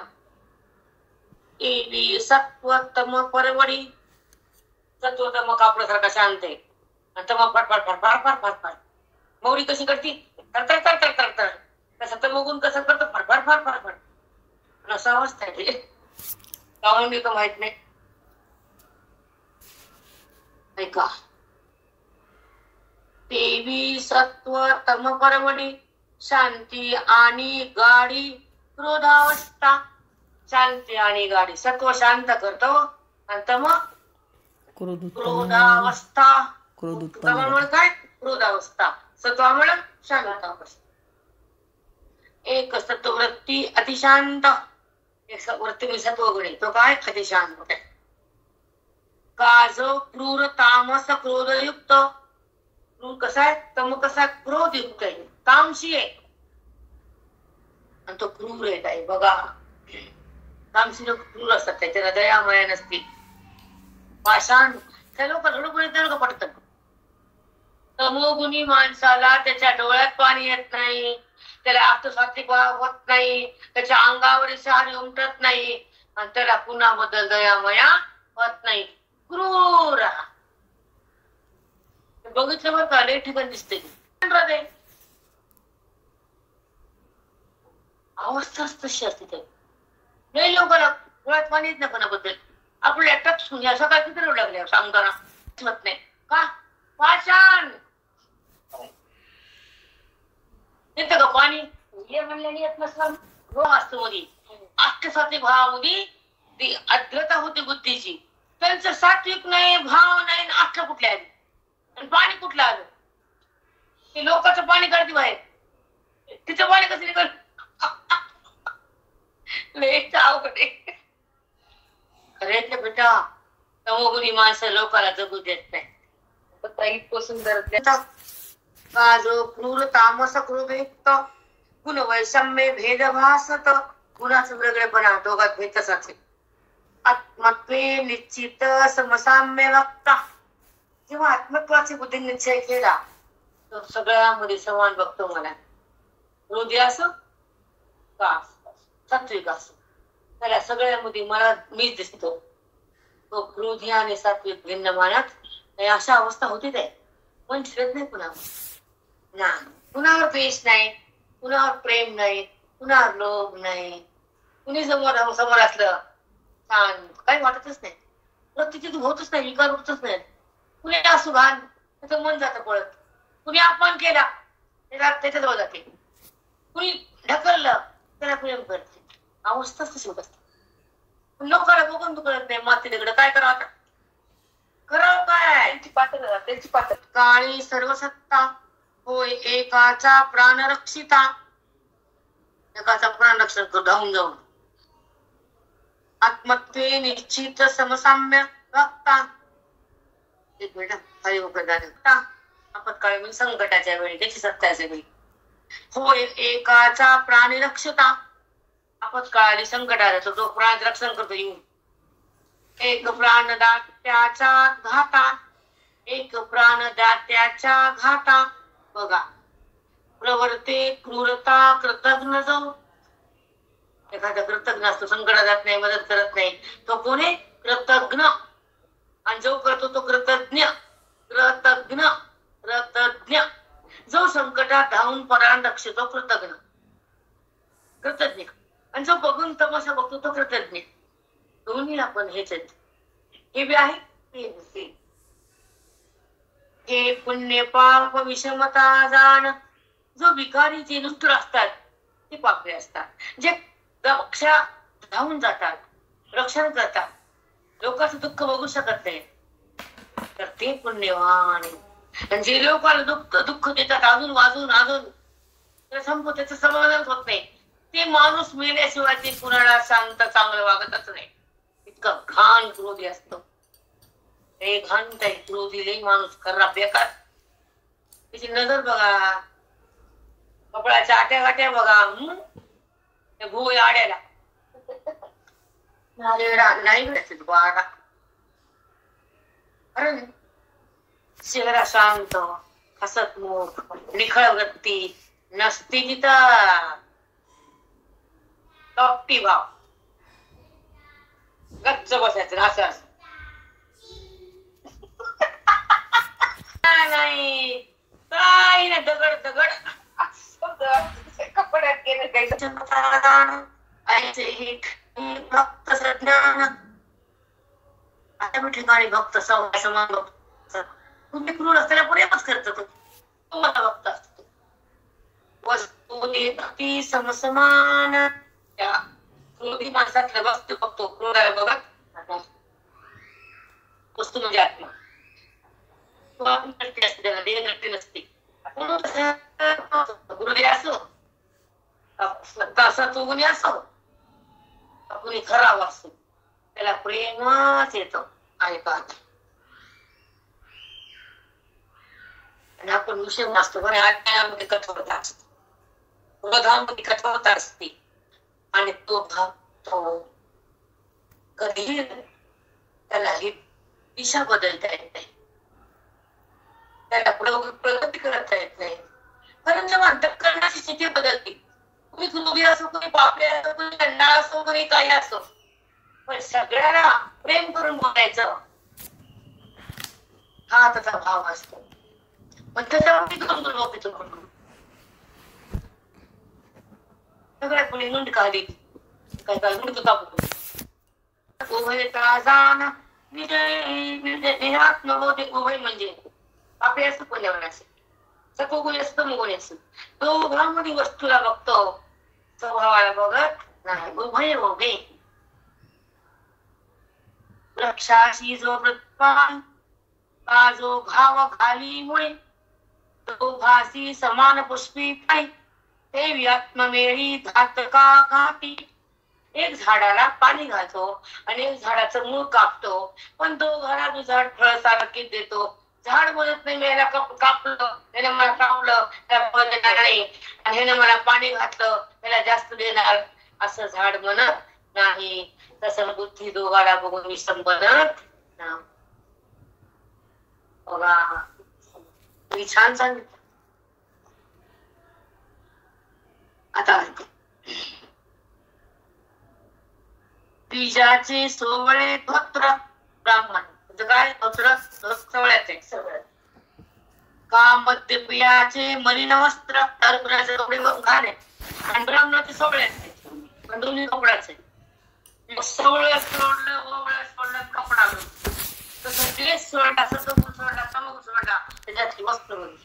Speaker 1: एवी सत्वतम परवडी. सत्वतम कापडासारखा शांत आहे, आणि तम फडफड फडफड फडफड फड. मोहरी कशी करती? तरतर तरतर तरतर. तसं तर मगून कसं करतं? फडफड फडफड फड. असं अवस्था आहे. काहून का माहित नाही. ऐका. देवी सत्व तम परवडी, शांती आणि गाडी क्रोधावस्था. शांती आणि गाडी. सत्व शांत करतो, आणि तम क्रोधावस्था. तमामुळे काय? क्रोधावस्था. सत्वामुळे शांत अवस्था. एक सत्ववृत्ती अतिशांत, एक वृत्ती सत्वगुणी, तो काय? अतिशांत. का जो क्रूर तामस क्रोधयुक्त. क्रूर कसा आहे? तम कसा? क्रोधयुक्त आहे, तामशी आहे. आणि तो क्रूर आहे ताई. बघा तामसी लोक क्रूर असतात, त्याच्याला दयामाया नसते. पाषाण त्या लोक पटतं. तमोगुणी माणसाला त्याच्या डोळ्यात पाणी येत नाही, त्याला आत्मसात्विक भाव होत नाही, त्याच्या अंगावर शहारी उमटत नाही, आणि त्याला कुणाबद्दल दयामया होत नाही. क्रूर बघितलं बरं का, लय ठिकाण दिसते अवस्थाच तशी असते. ते लय लोकांना डोळ्यात पाणी येत नाही कोणाबद्दल. आपल्या टच घ्या, सकाळ किती रोड लागले सांगताना होत नाही का. पाषाण येतं का पाणी, हे म्हणल्याने येत नसलं रोग असतो मध्ये. आत्मसात्विक भावामध्ये ती अद्रता होती बुद्धीची. त्यांचं सात्विक नाही, भाव नाही, आठ कुठले आले आणि पाणी कुठलं आलं. ते लोकांचं पाणी काढते बाहेर, तिचं पाणी कसं निघल. अरे बेटा तमोगुणी माणसं लोकांना जगू देत नाही.
Speaker 2: इतकं सुंदर
Speaker 1: का जो क्रूर तामस क्रोधयुक्त गुण वैषम्य भेद भासत. गुणाचं वेगळेपणा दोघात भेद तसाच. आत्मत्वे निश्चित समसाम्य वक्ता. जेव्हा आत्मत्वाची बुद्धी निश्चय केला तर सगळ्यामध्ये समान बघतो. मला हृदय असो का सात्विक असो, त्याला सगळ्यामध्ये मला मीच दिसतो. तो क्रोधी आणि सात्विक भिन्न मानत अशा अवस्था होती. ते पण फिरत नाही कुणावर ना, कुणावर द्वेष नाही, कुणावर प्रेम नाही, कुणावर लोभ नाही. कुणी समोर समोर असलं छान काही वाटतच नाही, प्रतिचित होतच नाही, विकार होतच नाही. कुणी असू घाण त्याचं मन जातं पळत. कुणी अपमान केला त्याच्याजवळ जाते, कुणी ढकललं त्याला प्रेम करते. अवस्थाच तशी होत असते. लोकांना बघून तू कळत नाही माती तिकडे काय करावं आता. करावं काय, त्यांची पात्र काळी सर्वसत्ता होय एकाचा प्राण रक्षिता. एकाचा प्राण रक्षण कर धावून जाऊन. आत्मत्वे निश्चित समसाम्य वक्ता. एक मिनिट हरी आपत्काळी म्हणजे संकटाच्या वेळी त्याची सत्याच्या वेळी. होय एकाचा प्राणी रक्षता. आपत्काळी संकट आलं तो प्राण रक्षण करतो येऊन. एक प्राणदात्याचा घाता, एक प्राणदात्याच्या घाता. बघा प्रवर्ते क्रूरता कृतज्ञ जो. एखादा कृतज्ञ असतो, संकटात जात नाही, मदत करत नाही, तो कोण आहे कृतज्ञ. आणि जो करतो तो कृतज्ञ. कृतज्ञ कृतज्ञ जो संकटात धावून प्राण रक्षतो कृतज्ञ कृतज्ञ. आणि जो बघून तमाशा बघतो तो कृतज्ञ. दोन्ही आपण हेच आहेत. हे बी आहे हे पुण्य पाप विषमता जाण. जो विकारी जे दुष्ट असतात ते पापे असतात. जे रक्षा धावून जातात, रक्षण करतात, लोकांचं दुःख बघू शकत नाही, तर ते पुण्यवान. आणि जे लोकांना दुःख देतात अजून वाजून संपत त्याचं समाधान होत नाही, ते माणूस मेल्याशिवाय ते कुणाला शांत चांगलं वागतच नाही. इतकं घाण क्रोधी असतो. हे घाण काही क्रोधीले माणूस खरा बेकार. त्याची नजर बघा, कपड्याच्या आट्या गाट्या बघा, भुवया आड्याला नाही भेटत बारा. अरे चेहरा शांत, हसतमुख, निखळ वृत्ती नसती तिथं. टॉपटी भाव गच्च बसायचं असं असं नाही काही नाही. दगड दगड कपड्यात केलं काही भक्त ज्ञान. आता ठिकाणी भक्त समान भक्त. तुम्ही क्रूर असताना प्रेमच करतो तो तुम्हाला भक्त असतो. वस्तू समसमान. त्या क्रोधी माणसातला वस्तू बघतो, क्रोध आहे बघा. वस्तू म्हणजे आत्मा. असते त्याला देह नसते नसते. गुरुदेव असो तसा तो गुणी असो, कुणी खराब असो, त्याला प्रेमच येतो ऐकात. आणि आपण विषय नसतो पण आज्ञामध्ये कठोरता असतो. क्रोधामध्ये कठोरता असते आणि तो भाव तो कधीही त्यालाही दिशा बदलता येत नाही, त्याला प्रगती करता येत नाही. कारण जेव्हा अंतःकरणाची स्थिती बदलते, कोणी क्रोधी असो, कोणी पापी असो, कोणी कंटाळ असो, कोणी काही असो, पण सगळ्यांना प्रेम करून बोलायचं हा त्याचा भाव असतो. पण त्याच्यावरती दोन लोक सगळ्या कोणी नोंद काढली काय काय नोंद कापू उभय ताजान विजय विजयात्मबोधे. उभय म्हणजे आपले असं पुण्यावर असेल, सत्वगुणी असतो, तमोगुणी असेल. तो उभयामध्ये वस्तूला बघतो, स्वभावाला बघत नाही. उभय उभे वृक्षाशी जो वृत्तवान का जो भाव घालीमुळे तो भासी समान पुष्पी फळे ते व्यात्ममेळी घातका घाती. एक झाडाला पाणी घालतो आणि एक झाडाचं मूळ कापतो, पण तो घरात झाड फळ सारखी देतो. झाड बोलत नाही मी याला कापलं, याने मला कापलं, त्याला फळ देणार नाही, आणि ह्याने मला पाणी घातलं, त्याला जास्त देणार असं झाड म्हणत नाही. तसं बुद्धी दोघाला बघून विषम बनत नाही. बघा मी छान सांगितलं. आता बीजाचे सोवळे धोत्र ब्राह्मण म्हणजे काय? धोत्र सोवळ्याचे सगळं. का मध्यप्रियाचे मलिन वस्त्र तरपुराचे कपडे घाले आणि ब्राह्मणाचे सोवळ्याचे, पण दोन्ही कपड्याचे. सोवळ्या सोडलं, ओवळ्या सोडलं, कपडा तसं ड्रेस सोडला, सतगुण सोडला, तमगुण सोडला, त्याच्यातली वस्त्र होती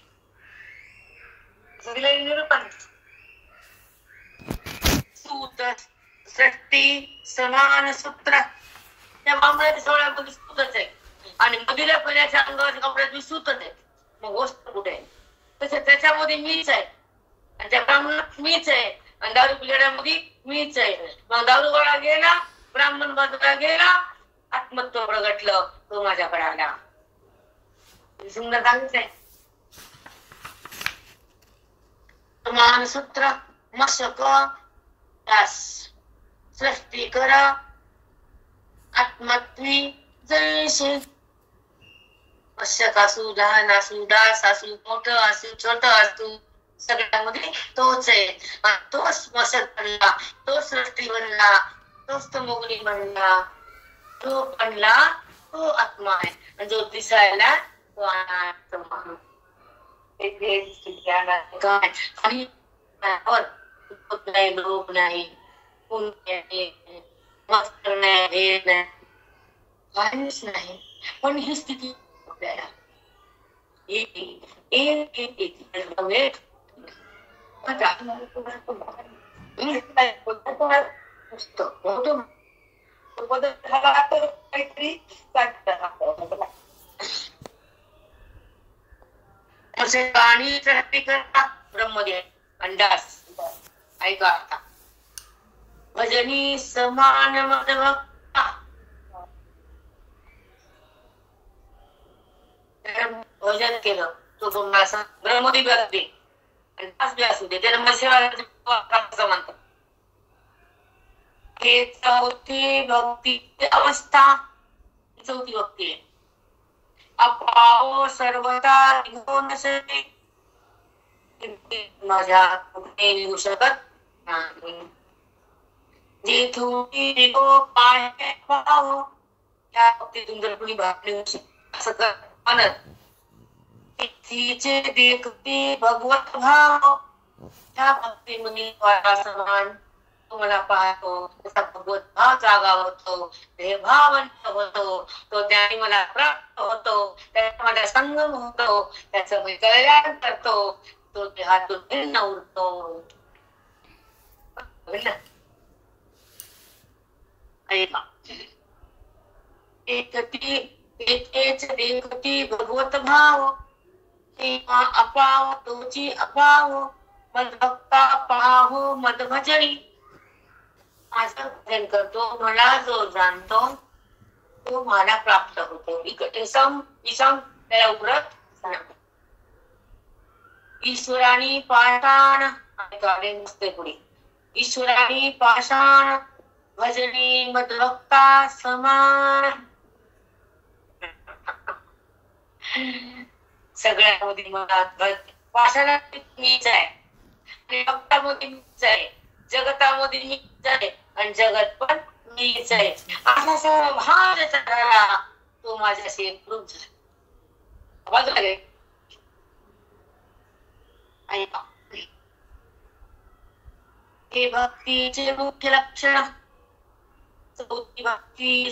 Speaker 1: सगळे निरूपण. सूत सृष्टी समान सूत्र त्या ब्राह्मणाच्या सोहळ्यामध्ये सूतच आहे आणि मधील पहिल्याच्या अंगावरच्या कपड्यात सूतच आहे. मग वस्त्र कुठे आहे? तसं त्याच्यामध्ये मीच आहे आणि त्या ब्राह्मणात मीच आहे आणि दारू पिल्यामध्ये मीच आहे. मग दारू गोळा गेला, ब्राह्मण बाजूला गेला, आत्मत्व प्रगटलं, तो माझ्याकडे आला. सुंदर सांगितलंय. समान सूत्र मशक दास सृष्टी कर आत्मत्वी जैसे. मशक असू, लहान असू, दास असू, मोठं असू, छोट असू, सगळ्यामध्ये तोच आहे. तोच मशक बनला, तो सृष्टी बनला, तोच तमोगुणी बनला, तो बनला, तो आत्मा आहे. आणि जो दिसायला तो आत्मा. आणि नाही, लोभ नाही, मस्तर नाही, भेद नाही, काहीच नाही. पण ही स्थिती आपल्याला पाणी ब्रह्मदेव अंडास ऐका. आता भजनी समान मदभक्ता भजन केलं तो तुम्हाला ब्रह्मदेव असू दे अंडास बी असू दे, त्याला म्हणतात. हे चौथी भक्ती अवस्था, चौथी भक्ती आहे. अपाओ सर्वता निघून नसते, माझ्या कुठे निघू शकत नाही. जे थोडी निघो पाय पाहो, त्या भक्तीतून जर कुणी भागली असं कर म्हणत तिचे देखते भगवत भाव, त्या भक्तीमध्ये समान तुम्हाला पाहतो, त्याचा भगवत भाव जागा होतो, देहभावंत होतो, तो त्याने मला प्राप्त होतो, त्याचा माझा संगम होतो, त्याचं मी कल्याण करतो, तो देहातून भिन्न उरतो. एकती भगवत भाव अपाव तोची अपाव मद भक्ता पाहो मद भजनी. माझं भजन करतो, मला जो जाणतो तो मला प्राप्त होतो. इसम त्याला उरत ईश्वरानी पाषाण नसते पुढे ईश्वरानी पाषाण भजनी मदभक्ता समान सगळ्यामध्ये मला पाषाणात मीच आहे आणि भक्तामध्ये मीच आहे जगतामध्ये मीच आहे आणि जगत पण मीच आहे असा भाव झाला तो माझ्याशी एकरूप झाला बाजूला गे हे भक्तीचे मुख्य लक्षण चौथी भक्ती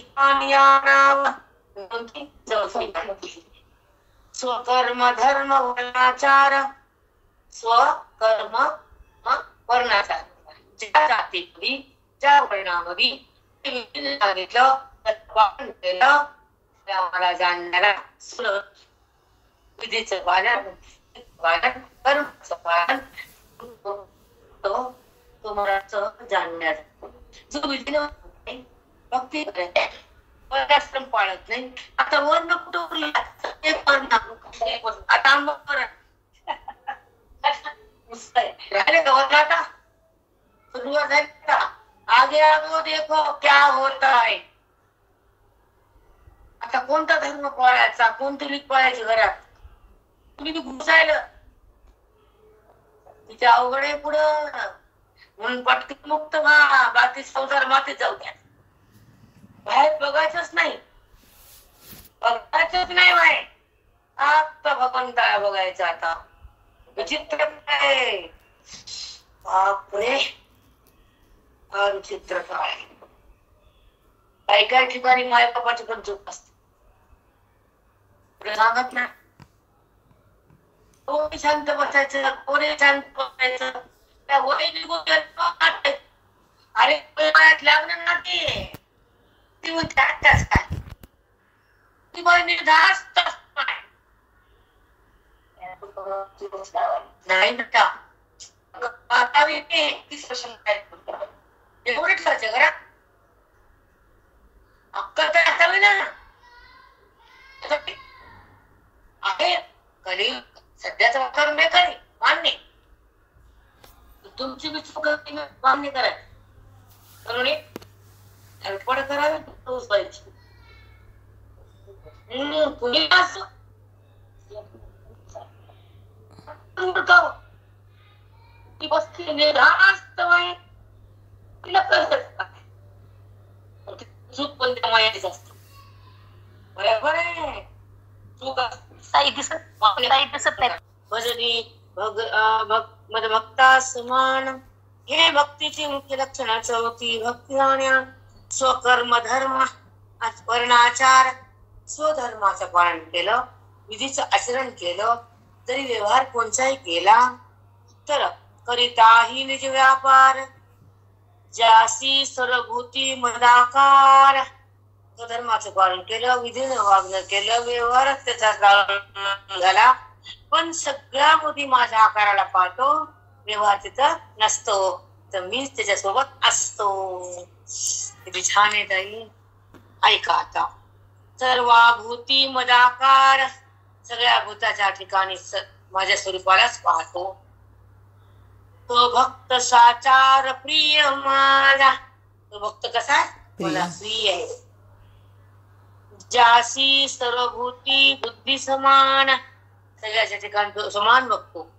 Speaker 1: स्वकर्म धर्म वर्णाचार स्वकर्म वर्णाचार ज्या जातीमध्ये ज्या वर्णामध्ये सांगितलं पालन केलं मला जाणणारा विधीचं पालन कर्माचं पालन तुम्हाला जाणण्यात जो विधीनं भक्ती वर्णाश्रम पाळत नाही आता वर्ण कुठं आता राहिले का वर्ण आता सुरुवात आहे का आगे आगे देखो क्या होता है आता कोणता धर्म पाळायचा कोणती रीत पाळायची घरात तुम्ही घुसायला तिच्या अवघड आहे पुढं म्हणून पटकी मुक्त व्हा बाकी संसार मातीत जाऊ द्या बाहेर बघायचंच नाही बाहेर आता भगवंताला बघायचं आता विचित्र काय बापरे फार विचित्र काय काही काही ठिकाणी माय बापाची पण चूक असते सांगत ना कोणी शांत बसायचं कोणी शांत बसायचं त्या वैदिक गोष्टी अरे लागणार ना ती म्हणते आत्ताच काय ती बाई निर्धास्त नाही ना एवढे ठेवायचे घरात अक्कल तर असावी ना आहे कली सध्याचा वापर मी करी मान्य तुमची बी चूक मान्य करायची धडपड करावी तोच पाहिजे पुढे ती बसली निर्धास्त माय तिला कळत चूक पण त्या मायाचीच असते बरोबर आहे चूक साई दिसत नाही भजनी मदभक्ता समान हे भक्तीची मुख्य लक्षणाचं होती भक्ती जाण्या स्वकर्म धर्म वर्णाचार स्वधर्माचं पालन केलं विधीचं आचरण केलं जरी व्यवहार कोणताही केला तर करिताही निज व्यापार ज्यासी सरभूती मदाकार स्वधर्माचं पालन केलं विधीनं वागणं केलं व्यवहार त्याचा झाला पण सगळ्या मोदी माझ्या आकाराला पाहतो व्यवहार तिथं नसतो तर मीच त्याच्यासोबत असतो किती छान आहे ताई ऐका आता सर्वाभूती मदाकार सगळ्या भूताच्या ठिकाणी माझ्या स्वरूपालाच पाहतो तो भक्त साचार प्रिय माझा तो भक्त कसा मला प्रिय आहे ज्यासी सर्वभूती बुद्धी समान सगळ्याच्या ठिकाणी तो समान बघतो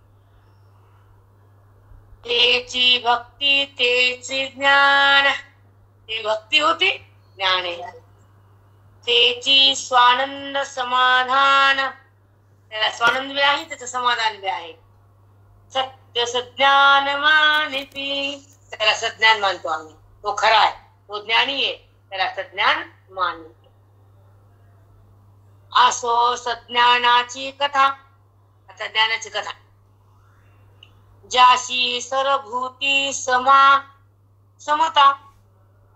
Speaker 1: तेची भक्ती तेचे ज्ञान ती भक्ती होती ज्ञान आहे तेची स्वानंद समाधान त्याला स्वानंद बी आहे त्याचं समाधान बी आहे सत्य सज्ञान मानिती त्याला सज्ञान मानतो आम्ही तो खरा आहे तो ज्ञानी आहे त्याला सज्ञान मानतो असो सज्ञानाची कथा आता ज्ञानाची कथा ज्याशी सरभूती समता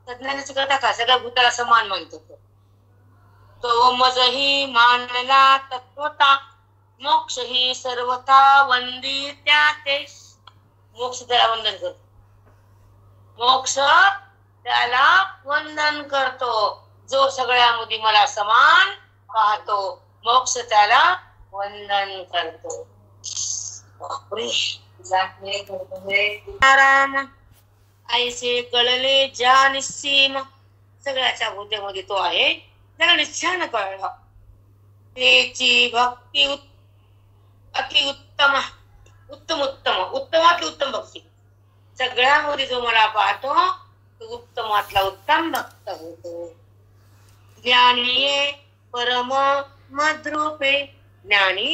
Speaker 1: सज्ञानाची कथा का सगळ्या भूताला समान मानतो तो मजही मानला तत्वता मोक्ष ही सर्वता वंदित्या ते मोक्ष त्याला वंदन करतो मोक्ष त्याला वंदन करतो जो सगळ्यामध्ये मला समान पाहतो मोक्ष त्याला वंदन करतो बापरे आराम ऐसे कळले ज्या निस्सीम सगळ्याच्या बुद्धीमध्ये तो आहे त्याला निश्चयानं कळलं त्याची भक्ती अति उत्तम उत्तम उत्तम उत्तमातली उत्तम भक्ती सगळ्यामध्ये जो मला पाहतो तो उत्तमातला उत्तम भक्त होतो. ज्ञानी परम मद्रूपे ज्ञानी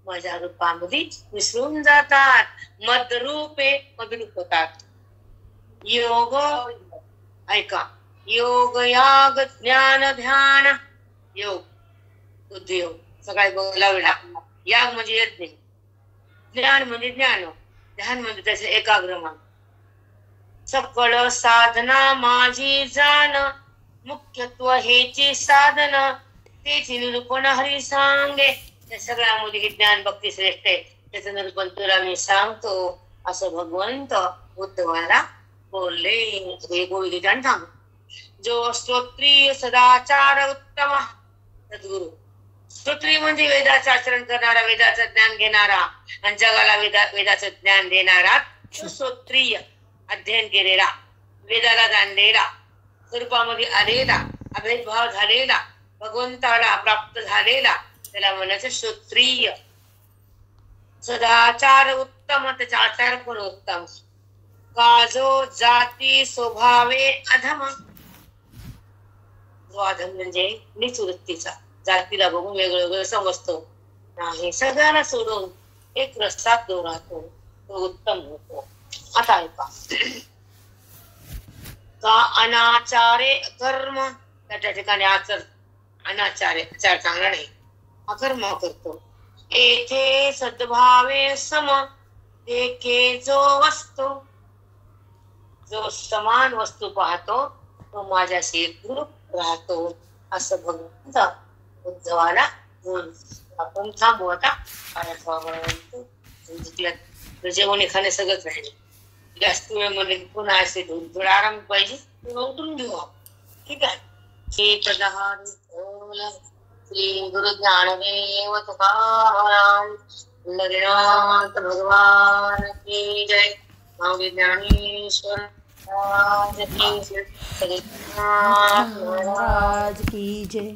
Speaker 1: माझ्या रूपामध्ये विसरून जातात. मद्रूपे मद्रूप होतात. योग ऐका योग याग ज्ञान ध्यान योग उद्योग सगळ्या बोलावे लागतात. याग म्हणजे यज्ञ ज्ञान म्हणजे ज्ञान ध्यान म्हणजे त्याचे एकाग्रमान सकळ साधना माझी जाण मुख्यत्व हेची साधन तेची निरूपण हरी सांगे. त्या सगळ्यामध्ये हे ज्ञान भक्ती श्रेष्ठ आहे त्याचं निरूपण तुला मी सांगतो असं भगवंत उद्धवाला बोलले. हे गोविंदाने सांग जो स्तोत्रीय सदाचार उत्तम सद्गुरु स्तोत्री म्हणजे वेदाचं आचरण करणारा वेदाचं ज्ञान घेणारा आणि जगाला वेदाचं ज्ञान देणारा स्तोत्रीय अध्ययन केलेला वेदाला जाणलेला स्वरूपामध्ये आलेला अभेदभाव झालेला भगवंताला प्राप्त झालेला त्याला म्हणायचं श्रोत्रिय. सदाचार उत्तम त्याचा आचार पण उत्तम. काजो जाती स्वभावे अधम जो अधम म्हणजे नीच वृत्तीचा जातीला बघून वेगळं वेगळं समजतो नाही सगळ्यांना सोडून एक रस्त्यात तो राहतो तो उत्तम होतो. आता ऐका का अनाचारे कर्म त्या ठिकाणी अनाचारे आचार चांगला नाही अकर्म करतो. येथे सद्भावे सम देखे जो वस्तू जो समान वस्तू पाहतो तो माझ्याशी एकरूप राहतो असं भगवंत उद्धवाला बोल. आपण थांबू आता जेवण एखादे सगळंच राहिले जास्त वेळ मध्ये पुन्हा असे थोडा आराम पाहिजे उतरून घेऊ ठीक आहे. श्री गुरु ज्ञानदेव तुकाराम नरेनाथ भगवान की जय. स्वामी ज्ञानेश्वर महाराज की जय.